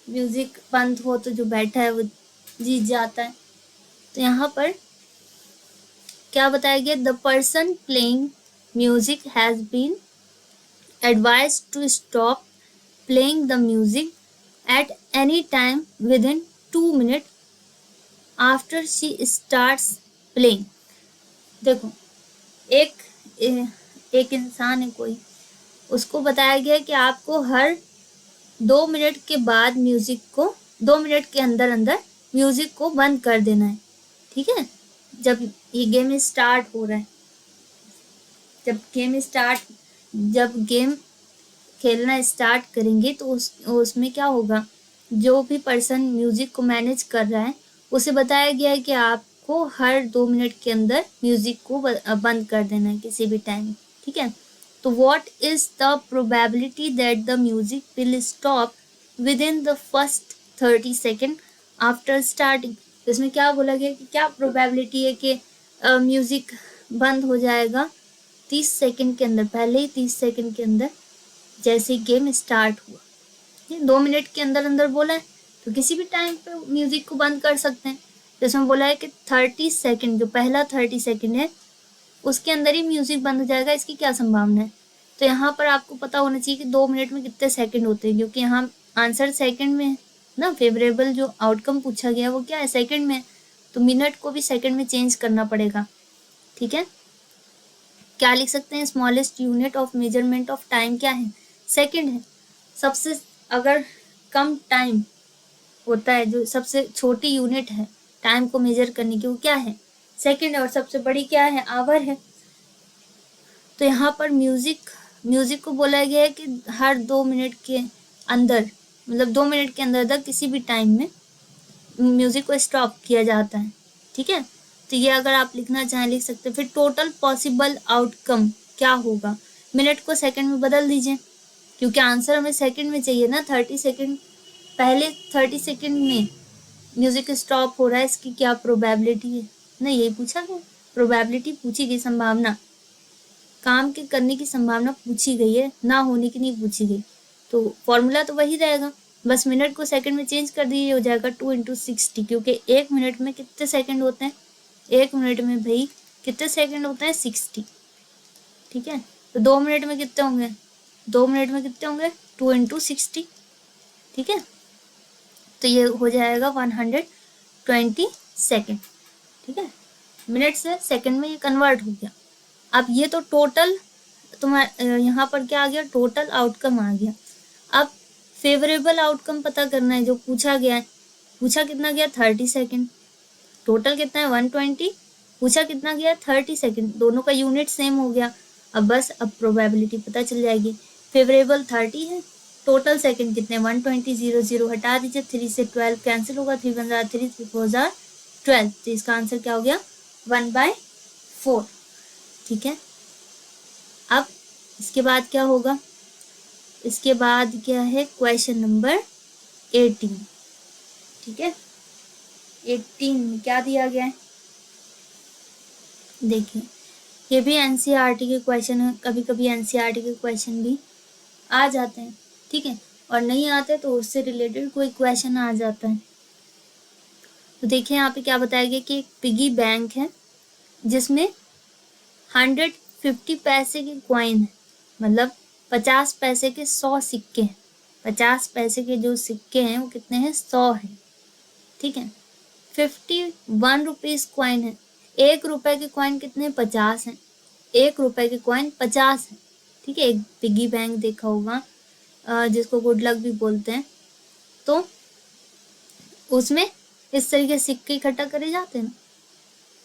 म्यूजिक बंद हो तो जो बैठा है वो जीत जाता है। तो यहाँ पर क्या बताया गया, the person playing music has been advise to stop playing the music at any time within 2 minutes after she starts playing। देखो, एक इंसान है कोई, उसको बताया गया कि आपको हर 2 मिनट के बाद म्यूजिक को 2 मिनट के अंदर अंदर म्यूजिक को बंद कर देना है। ठीक है, जब ये गेम स्टार्ट हो रहा है, जब गेम खेलना स्टार्ट करेंगे तो उसमें क्या होगा, जो भी पर्सन म्यूजिक को मैनेज कर रहा है उसे बताया गया है कि आपको हर 2 मिनट के अंदर म्यूजिक को बंद कर देना है किसी भी टाइम। ठीक है, तो what is the probability that the music will stop with in the first 30 second after starting. इसमें क्या बोला गया कि क्या प्रोबेबिलिटी है कि म्यूजिक बंद हो जाएगा 30 सेकेंड के अंदर, पहले ही 30 सेकेंड के अंदर जैसे गेम स्टार्ट हुआ। 2 मिनट के अंदर अंदर बोला है तो किसी भी टाइम पे म्यूजिक को बंद कर सकते हैं। जिसमें बोला है कि 30 सेकेंड, जो पहला 30 सेकेंड है उसके अंदर ही म्यूजिक बंद हो जाएगा, इसकी क्या संभावना है। तो यहाँ पर आपको पता होना चाहिए कि 2 मिनट में कितने सेकेंड होते हैं, क्योंकि यहाँ आंसर सेकेंड में है ना, फेवरेबल जो आउटकम पूछा गया वो क्या है, सेकेंड में। तो मिनट को भी सेकेंड में चेंज करना पड़ेगा। ठीक है, क्या लिख सकते हैं, smallest unit of measurement of time क्या है, सेकेंड है। सबसे अगर कम टाइम होता है, जो सबसे छोटी यूनिट है टाइम को मेजर करने की, वो क्या है, सेकेंड है। और सबसे बड़ी क्या है, आवर है। तो यहाँ पर म्यूजिक को बोला गया है कि हर 2 मिनट के अंदर, मतलब 2 मिनट के अंदर तक किसी भी टाइम में म्यूजिक को स्टॉप किया जाता है। ठीक है, तो ये अगर आप लिखना चाहें लिख सकते हैं। फिर टोटल पॉसिबल आउटकम क्या होगा, मिनट को सेकंड में बदल दीजिए, क्योंकि आंसर हमें सेकंड में चाहिए ना। 30 सेकंड, पहले 30 सेकंड में म्यूजिक स्टॉप हो रहा है, इसकी क्या प्रोबेबिलिटी है ना, यही पूछा गया। प्रोबेबिलिटी पूछी गई, संभावना, काम के करने की संभावना पूछी गई है, ना होने की नहीं पूछी गई। तो फॉर्मूला तो वही रहेगा, बस मिनट को सेकंड में चेंज कर दीजिए, हो जाएगा 2 × 60, क्योंकि 1 मिनट में कितने सेकंड होते हैं, 1 मिनट में भाई कितने सेकंड होते हैं, 60। ठीक है, तो 2 मिनट में कितने होंगे, 2 मिनट में कितने होंगे, 2 × 60। ठीक है, तो ये हो जाएगा 120 सेकेंड। ठीक है, मिनट से सेकंड में ये कन्वर्ट हो गया। अब ये तो टोटल तुम्हारा यहाँ पर क्या आ गया, टोटल आउटकम आ गया। अब फेवरेबल आउटकम पता करना है, जो पूछा गया है। पूछा कितना गया, 30 सेकेंड, टोटल कितना है 120, पूछा कितना गया 30 सेकेंड, दोनों का यूनिट सेम हो गया। अब बस अब प्रोबेबिलिटी पता चल जाएगी। फेवरेबल 30 है, टोटल सेकेंड कितने 120, 0 0 हटा दीजिए, 3 से 12 कैंसिल होगा, 3 × 3 3 4 12, तो इसका आंसर क्या हो गया 1/4। ठीक है, अब इसके बाद क्या होगा, इसके बाद क्या है, क्वेश्चन नंबर 18। ठीक है, 18 में क्या दिया गया है, देखिए ये भी एनसीईआरटी के क्वेश्चन है। कभी कभी एनसीईआरटी के क्वेश्चन भी आ जाते हैं। ठीक है, और नहीं आते तो उससे रिलेटेड कोई क्वेश्चन आ जाता है। तो देखिए यहाँ पे क्या बताया गया कि एक पिगी बैंक है जिसमें 150 पैसे के कॉइन है, मतलब 50 पैसे के 100 सिक्के हैं। 50 पैसे के जो सिक्के हैं वो कितने हैं, 100 है। ठीक है, 51 रुपीज कॉइन है। 1 रुपए के कॉइन कितने, 50 हैं। 1 रुपए के कॉइन 50 है। ठीक है, एक पिगी बैंक देखा होगा जिसको गुड लक भी बोलते हैं, तो उसमें इस तरीके सिक्के इकट्ठा करे जाते हैं ना।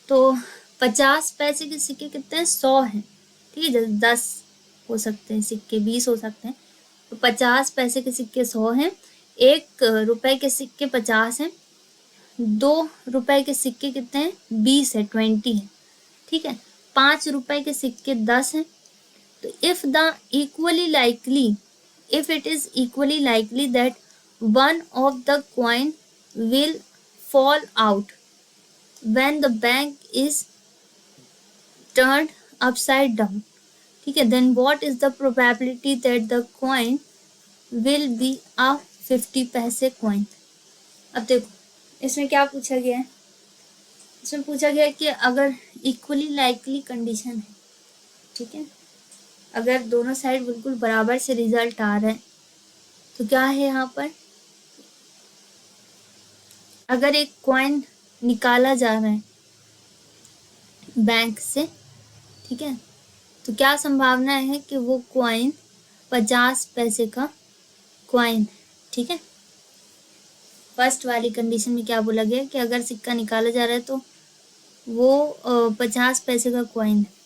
तो 50 पैसे के सिक्के कितने हैं, 100 हैं। ठीक है, 10 हो सकते हैं सिक्के, 20 हो सकते हैं। तो 50 पैसे के सिक्के 100 हैं, 1 रुपए के सिक्के 50 हैं, 2 रुपए के सिक्के कितने हैं, 20 है, 20 है, ठीक है। 5 रुपए के सिक्के 10 हैं। तो if it is equally likely that one of the coin will fall out when the bank is turned upside down, ठीक है, then what is the probability that the coin will be a 50 पैसे coin। अब देखो इसमें क्या पूछा गया है, इसमें पूछा गया है कि अगर इक्वली लाइकली कंडीशन है, ठीक है, अगर दोनों साइड बिल्कुल बराबर से रिजल्ट आ रहे हैं तो क्या है यहाँ पर, अगर एक कॉइन निकाला जा रहा है बैंक से, ठीक है, तो क्या संभावना है कि वो कॉइन 50 पैसे का कॉइन, ठीक है। फर्स्ट वाली कंडीशन में क्या बोला गया कि अगर सिक्का निकाला जा रहा है तो वो 50 पैसे का कॉइन है।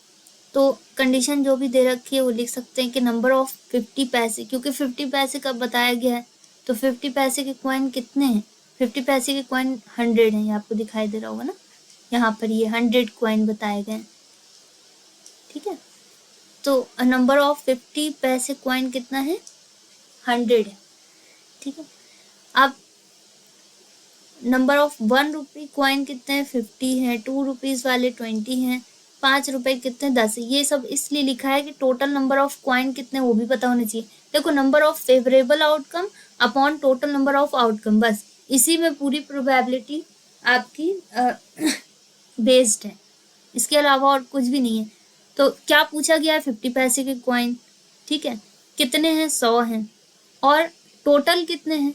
तो कंडीशन जो भी दे रखी है वो लिख सकते हैं कि नंबर ऑफ 50 पैसे, क्योंकि 50 पैसे का बताया गया है तो 50 पैसे के कॉइन कितने हैं, 50 पैसे के कॉइन 100 हैं, ये आपको दिखाई दे रहा होगा ना, यहाँ पर ये 100 कॉइन बताए गए हैं, ठीक है। तो नंबर ऑफ 50 पैसे कॉइन कितना है, 100 है, ठीक है। अब नंबर ऑफ 1 रुपये कॉइन कितने हैं, 50 है, 2 रुपीज़ वाले 20 हैं, 5 रुपए कितने, 10। ये सब इसलिए लिखा है कि टोटल नंबर ऑफ कॉइन कितने वो भी पता होने चाहिए। देखो number of favourable outcome upon total number of outcome, बस इसी में पूरी प्रोबेबिलिटी आपकी बेस्ड है, इसके अलावा और कुछ भी नहीं है। तो क्या पूछा गया है, 50 पैसे के कॉइन, ठीक है, कितने हैं, 100 हैं, और टोटल कितने हैं,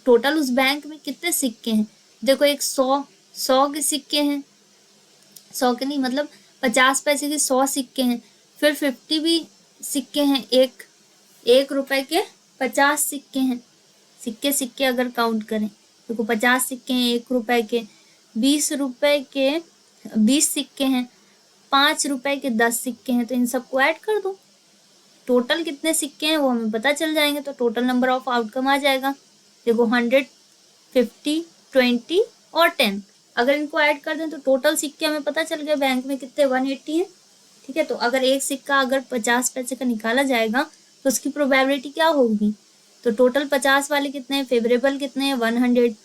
टोटल उस बैंक में कितने सिक्के हैं। देखो एक 100 के सिक्के हैं, 100 के नहीं मतलब 50 पैसे के 100 सिक्के हैं, फिर 50 भी सिक्के हैं, एक रुपए के 50 सिक्के हैं, सिक्के अगर काउंट करें देखो 50 सिक्के हैं, 1 रुपए के 20 रुपए के 20 सिक्के हैं, 5 रुपए के 10 सिक्के हैं। तो इन सबको ऐड कर दो, टोटल कितने सिक्के हैं वो हमें पता चल जाएंगे, तो टोटल नंबर ऑफ आउटकम आ जाएगा। देखो 100, 50, 20 और 10, अगर इनको ऐड कर दें तो टोटल सिक्के हमें पता चल गया बैंक में कितने, 180 है, ठीक है। तो अगर एक सिक्का अगर 50 पैसे का निकाला जाएगा तो उसकी प्रोबेबिलिटी क्या होगी, तो टोटल 50 वाले कितने हैं, फेवरेबल कितने हैं, 100,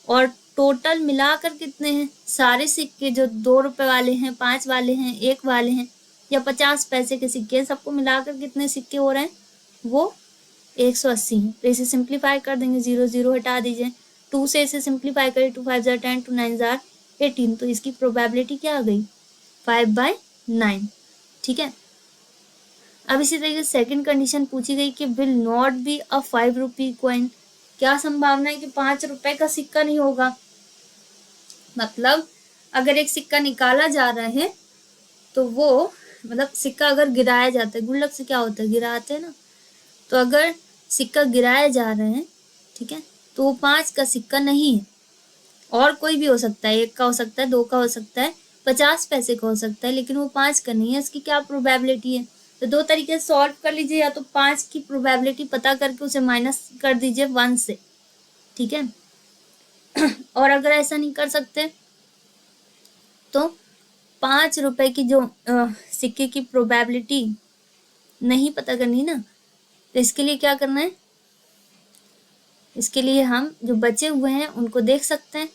और टोटल मिलाकर कितने हैं, सारे सिक्के जो 2 रुपए वाले हैं, 5 वाले हैं, 1 वाले हैं, या 50 पैसे के सिक्के, सबको मिलाकर कितने सिक्के हो रहे हैं, वो 180 है। तो इसे सिंप्लीफाई कर देंगे, 0 0 हटा दीजिए, 2 से इसे सिंप्लीफाई करें, 2 5 10, 2 9 18, तो इसकी प्रोबेबिलिटी क्या आ गई, 5/9, ठीक है। अब इसी तरीके से सेकंड कंडीशन पूछी गई कि will not be a 5 rupee coin, क्या संभावना है कि 5 रुपए का सिक्का नहीं होगा। मतलब अगर एक सिक्का निकाला जा रहा है तो वो मतलब सिक्का अगर गिराया जाता है, गुल्लक से क्या होता है, गिराते हैं ना, तो अगर सिक्का गिराया जा रहा है, ठीक है, तो वो 5 का सिक्का नहीं है, और कोई भी हो सकता है, 1 का हो सकता है, 2 का हो सकता है, 50 पैसे का हो सकता है, लेकिन वो 5 का नहीं है। इसकी क्या प्रोबेबिलिटी है, तो 2 तरीके से सॉल्व कर लीजिए, या तो 5 की प्रोबेबिलिटी पता करके उसे माइनस कर दीजिए 1 से, ठीक है। और अगर ऐसा नहीं कर सकते तो 5 रुपए की जो सिक्के की प्रोबेबिलिटी नहीं पता करनी ना, तो इसके लिए क्या करना है, इसके लिए हम जो बचे हुए हैं उनको देख सकते हैं।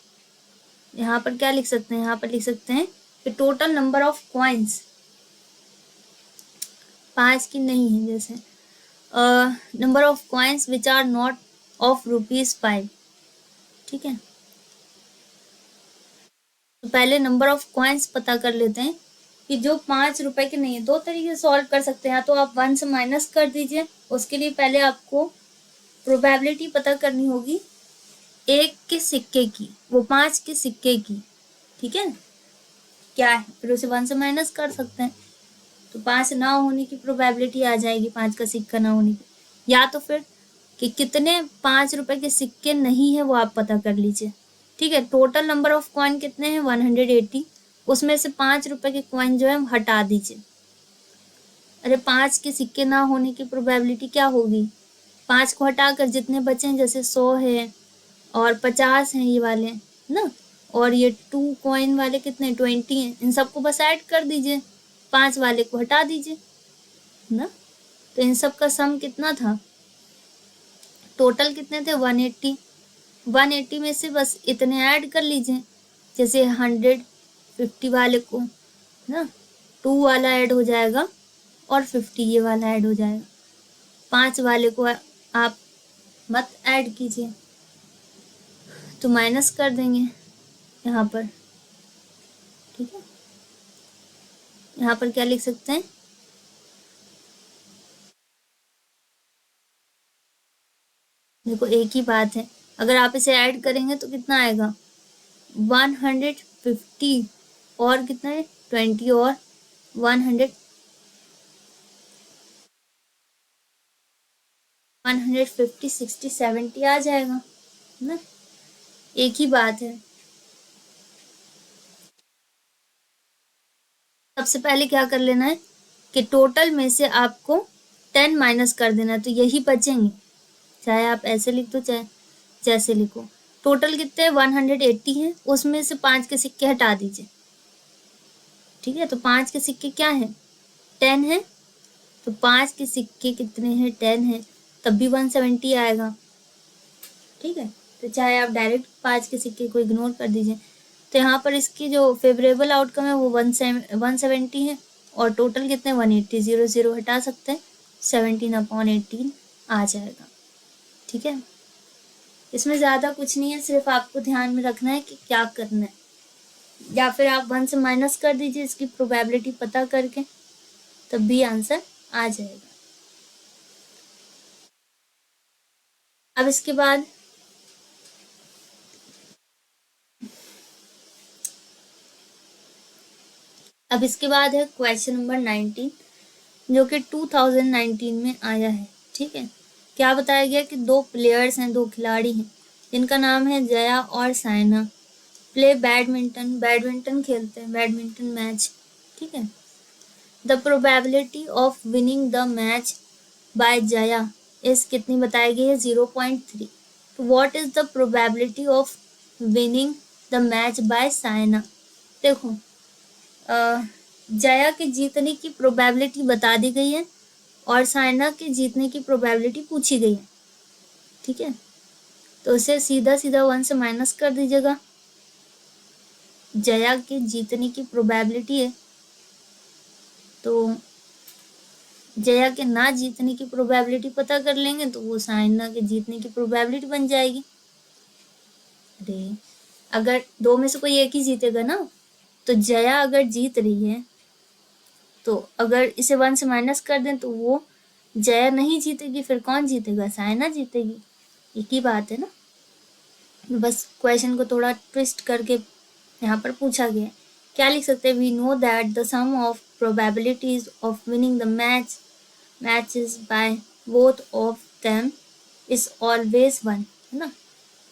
यहाँ पर क्या लिख सकते हैं, यहाँ पर लिख सकते हैं कि टोटल नंबर ऑफ कॉइन्स 5 की नहीं है, जैसे number of coins which are not of ₹5, ठीक है। तो पहले नंबर ऑफ कॉइन्स पता कर लेते हैं कि जो 5 रुपए के नहीं है। 2 तरीके से सॉल्व कर सकते हैं, या तो आप 1 से माइनस कर दीजिए, उसके लिए पहले आपको प्रोबेबिलिटी पता करनी होगी 1 के सिक्के की, वो 5 के सिक्के की, ठीक है, क्या है, फिर उसे 1 से माइनस कर सकते हैं, तो 5 ना होने की प्रोबेबिलिटी आ जाएगी, 5 का सिक्का ना होने की। या तो फिर कि कितने 5 रुपए के सिक्के नहीं है वो आप पता कर लीजिए, ठीक है। टोटल नंबर ऑफ कॉइन कितने हैं, 180, उसमें से 5 रुपए के कॉइन जो है हटा दीजिए, अरे 5 के सिक्के ना होने की प्रोबेबिलिटी क्या होगी? 5 को हटाकर जितने बचे हैं, जैसे 100 है और 50 हैं ये वाले, ना, और ये 2 कॉइन वाले कितने 20 हैं, इन सबको बस ऐड कर दीजिए, 5 वाले को हटा दीजिए ना। तो इन सब का सम कितना था? टोटल कितने थे? 180। 180 में से बस इतने ऐड कर लीजिए, जैसे 150 वाले को ना 2 वाला ऐड हो जाएगा और 50 ये वाला ऐड हो जाएगा। 5 वाले को आप मत ऐड कीजिए, तो माइनस कर देंगे यहाँ पर। ठीक है, यहाँ पर क्या लिख सकते हैं? देखो एक ही बात है, अगर आप इसे ऐड करेंगे तो कितना आएगा? 150 और कितना है 20 और 100 150 60 70 आ जाएगा ना। एक ही बात है। सबसे पहले क्या कर लेना है कि टोटल में से आपको 10 माइनस कर देना, तो यही बचेंगे, चाहे आप ऐसे लिख दो चाहे जैसे लिखो। टोटल कितने 180 है, उसमें से 5 के सिक्के हटा दीजिए। ठीक है, तो 5 के सिक्के क्या है? 10 है, तो 5 के सिक्के कितने हैं? 10 है, तब भी 170 आएगा। ठीक है, तो चाहे आप डायरेक्ट 5 के सिक्के को इग्नोर कर दीजिए। तो यहाँ पर इसकी जो फेवरेबल आउटकम है वो 170 है, और टोटल कितने 180, 0 0 हटा सकते हैं, 17/18 आ जाएगा। ठीक है, इसमें ज़्यादा कुछ नहीं है, सिर्फ आपको ध्यान में रखना है कि क्या करना है, या फिर आप 1 से माइनस कर दीजिए इसकी प्रोबेबिलिटी पता करके, तब भी आंसर आ जाएगा। अब इसके बाद है क्वेश्चन नंबर 19, जो कि 2019 में आया है। ठीक है, क्या बताया गया कि 2 प्लेयर्स हैं, 2 खिलाड़ी हैं, जिनका नाम है जया और साइना, प्ले बैडमिंटन खेलते हैं, बैडमिंटन मैच। ठीक है, the probability of winning the match by Jaya इस कितनी बताई गई है? 0.3। तो what is the probability of winning the match by Saina? देखो, जया के जीतने की प्रोबेबिलिटी बता दी गई है और साइना के जीतने की प्रोबेबिलिटी पूछी गई है। ठीक है, तो उसे सीधा सीधा 1 से माइनस कर दीजिएगा। जया के जीतने की प्रोबेबिलिटी है, तो जया के ना जीतने की प्रोबेबिलिटी पता कर लेंगे, तो वो साइना के जीतने की प्रोबेबिलिटी बन जाएगी। अरे, अगर 2 में से कोई एक ही जीतेगा ना, तो जया अगर जीत रही है, तो अगर इसे 1 से माइनस कर दें तो वो जया नहीं जीतेगी, फिर कौन जीतेगा? साइना जीतेगी। एक ही बात है ना, बस क्वेश्चन को थोड़ा ट्विस्ट करके यहाँ पर पूछा गया है। क्या लिख सकते हैं? We know that the sum of probabilities of winning the matches by both of them is always 1, है ना।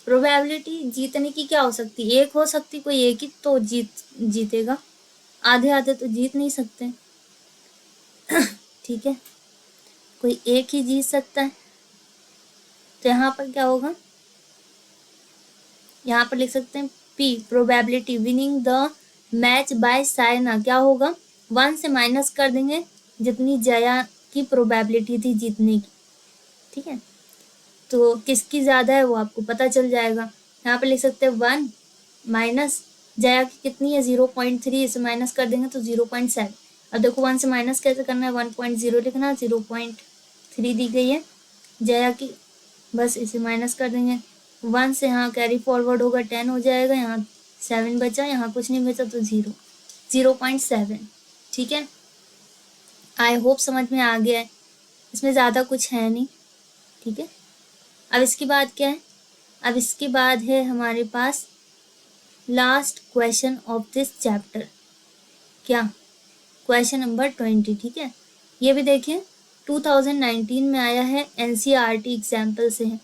प्रोबेबिलिटी जीतने की क्या हो सकती है? एक हो सकती, कोई एक ही तो जीतेगा, आधे आधे तो जीत नहीं सकते। ठीक है, कोई एक ही जीत सकता है, तो यहाँ पर क्या होगा? यहाँ पर लिख सकते हैं P probability winning the match by Saina क्या होगा? 1 से माइनस कर देंगे जितनी जया की प्रोबेबिलिटी थी जीतने की। ठीक है, तो किसकी ज़्यादा है वो आपको पता चल जाएगा। यहाँ पर लिख सकते हैं 1 माइनस जया की कितनी है? 0.3, इसे माइनस कर देंगे तो 0.7। अब देखो 1 से माइनस कैसे करना है? 1.0 लिखना, 0.3 दी गई है जया की, बस इसे माइनस कर देंगे। 1 से यहाँ कैरी फॉरवर्ड होगा, 10 हो जाएगा, यहाँ 7 बचा, यहाँ कुछ नहीं बचा, तो 0.7। ठीक है, आई होप समझ में आ गया है, इसमें ज़्यादा कुछ है नहीं। ठीक है, अब इसके बाद क्या है? अब इसके बाद है हमारे पास last question of this chapter, क्या? Question number 20। ठीक है, ये भी देखिए 2019 में आया है, NCERT एग्जाम्पल से है।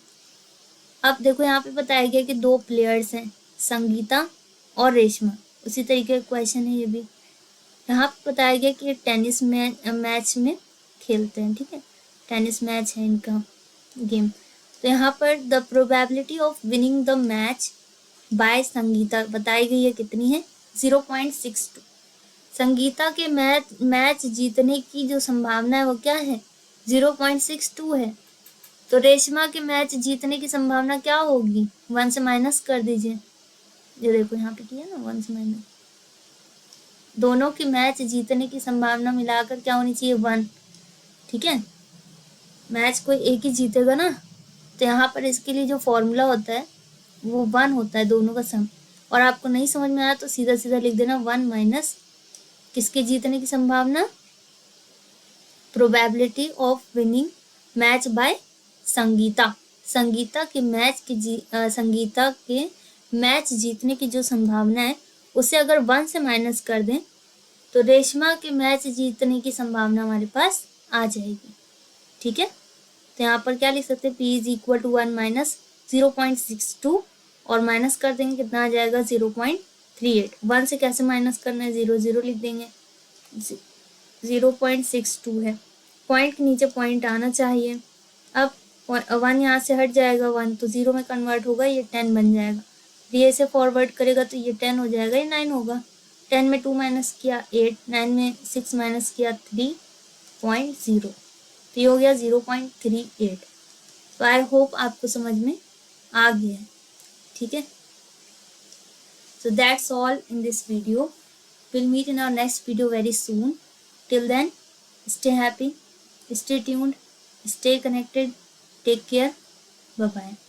अब देखो यहाँ पे बताया गया कि 2 प्लेयर्स हैं, संगीता और रेशमा, उसी तरीके का क्वेश्चन है ये भी। यहाँ पे बताया गया कि टेनिस मैच में खेलते हैं, ठीक है, टेनिस मैच है इनका गेम। तो यहाँ पर the probability of winning the match by Sangeeta बताई गई है कितनी है, 0.62। संगीता के मैच जीतने की जो संभावना है वो क्या है, 0.62 है। तो रेशमा के मैच जीतने की संभावना क्या होगी, 1 से माइनस कर दीजिए, ये देखो यहाँ पे किया ना 1 से माइनस, दोनों की मैच जीतने की संभावना मिलाकर क्या होनी चाहिए, 1, ठीक है। मैच कोई एक ही जीतेगा ना, तो यहाँ पर इसके लिए जो फॉर्मूला होता है वो 1 होता है, दोनों का सम। और आपको नहीं समझ में आया तो सीधा सीधा लिख देना 1 माइनस किसके जीतने की संभावना, probability of winning match by Sangeeta. Sangeeta के मैच जीतने की जो संभावना है उसे अगर 1 से माइनस कर दें तो रेशमा के मैच जीतने की संभावना हमारे पास आ जाएगी, ठीक है। तो यहाँ पर क्या लिख सकते हैं, P is equal to 1 minus 0.62 और माइनस कर देंगे कितना आ जाएगा 0.38। 1 से कैसे माइनस करना है, 0 0 लिख देंगे, 0.62 है, पॉइंट के नीचे पॉइंट आना चाहिए। अब 1 यहाँ से हट जाएगा, 1 तो 0 में कन्वर्ट होगा, ये 10 बन जाएगा। ये से फॉरवर्ड करेगा तो ये 10 हो जाएगा, ये 9 होगा। 10 में 2 माइनस किया 8, 9 में 6 माइनस किया 3.0, तो ये हो गया 0.38। तो आई होप आपको समझ में आ गया है, ठीक है। So that's all in this video. We'll meet in our next video very soon. Till then, stay happy, stay tuned, stay connected, take care, bye bye.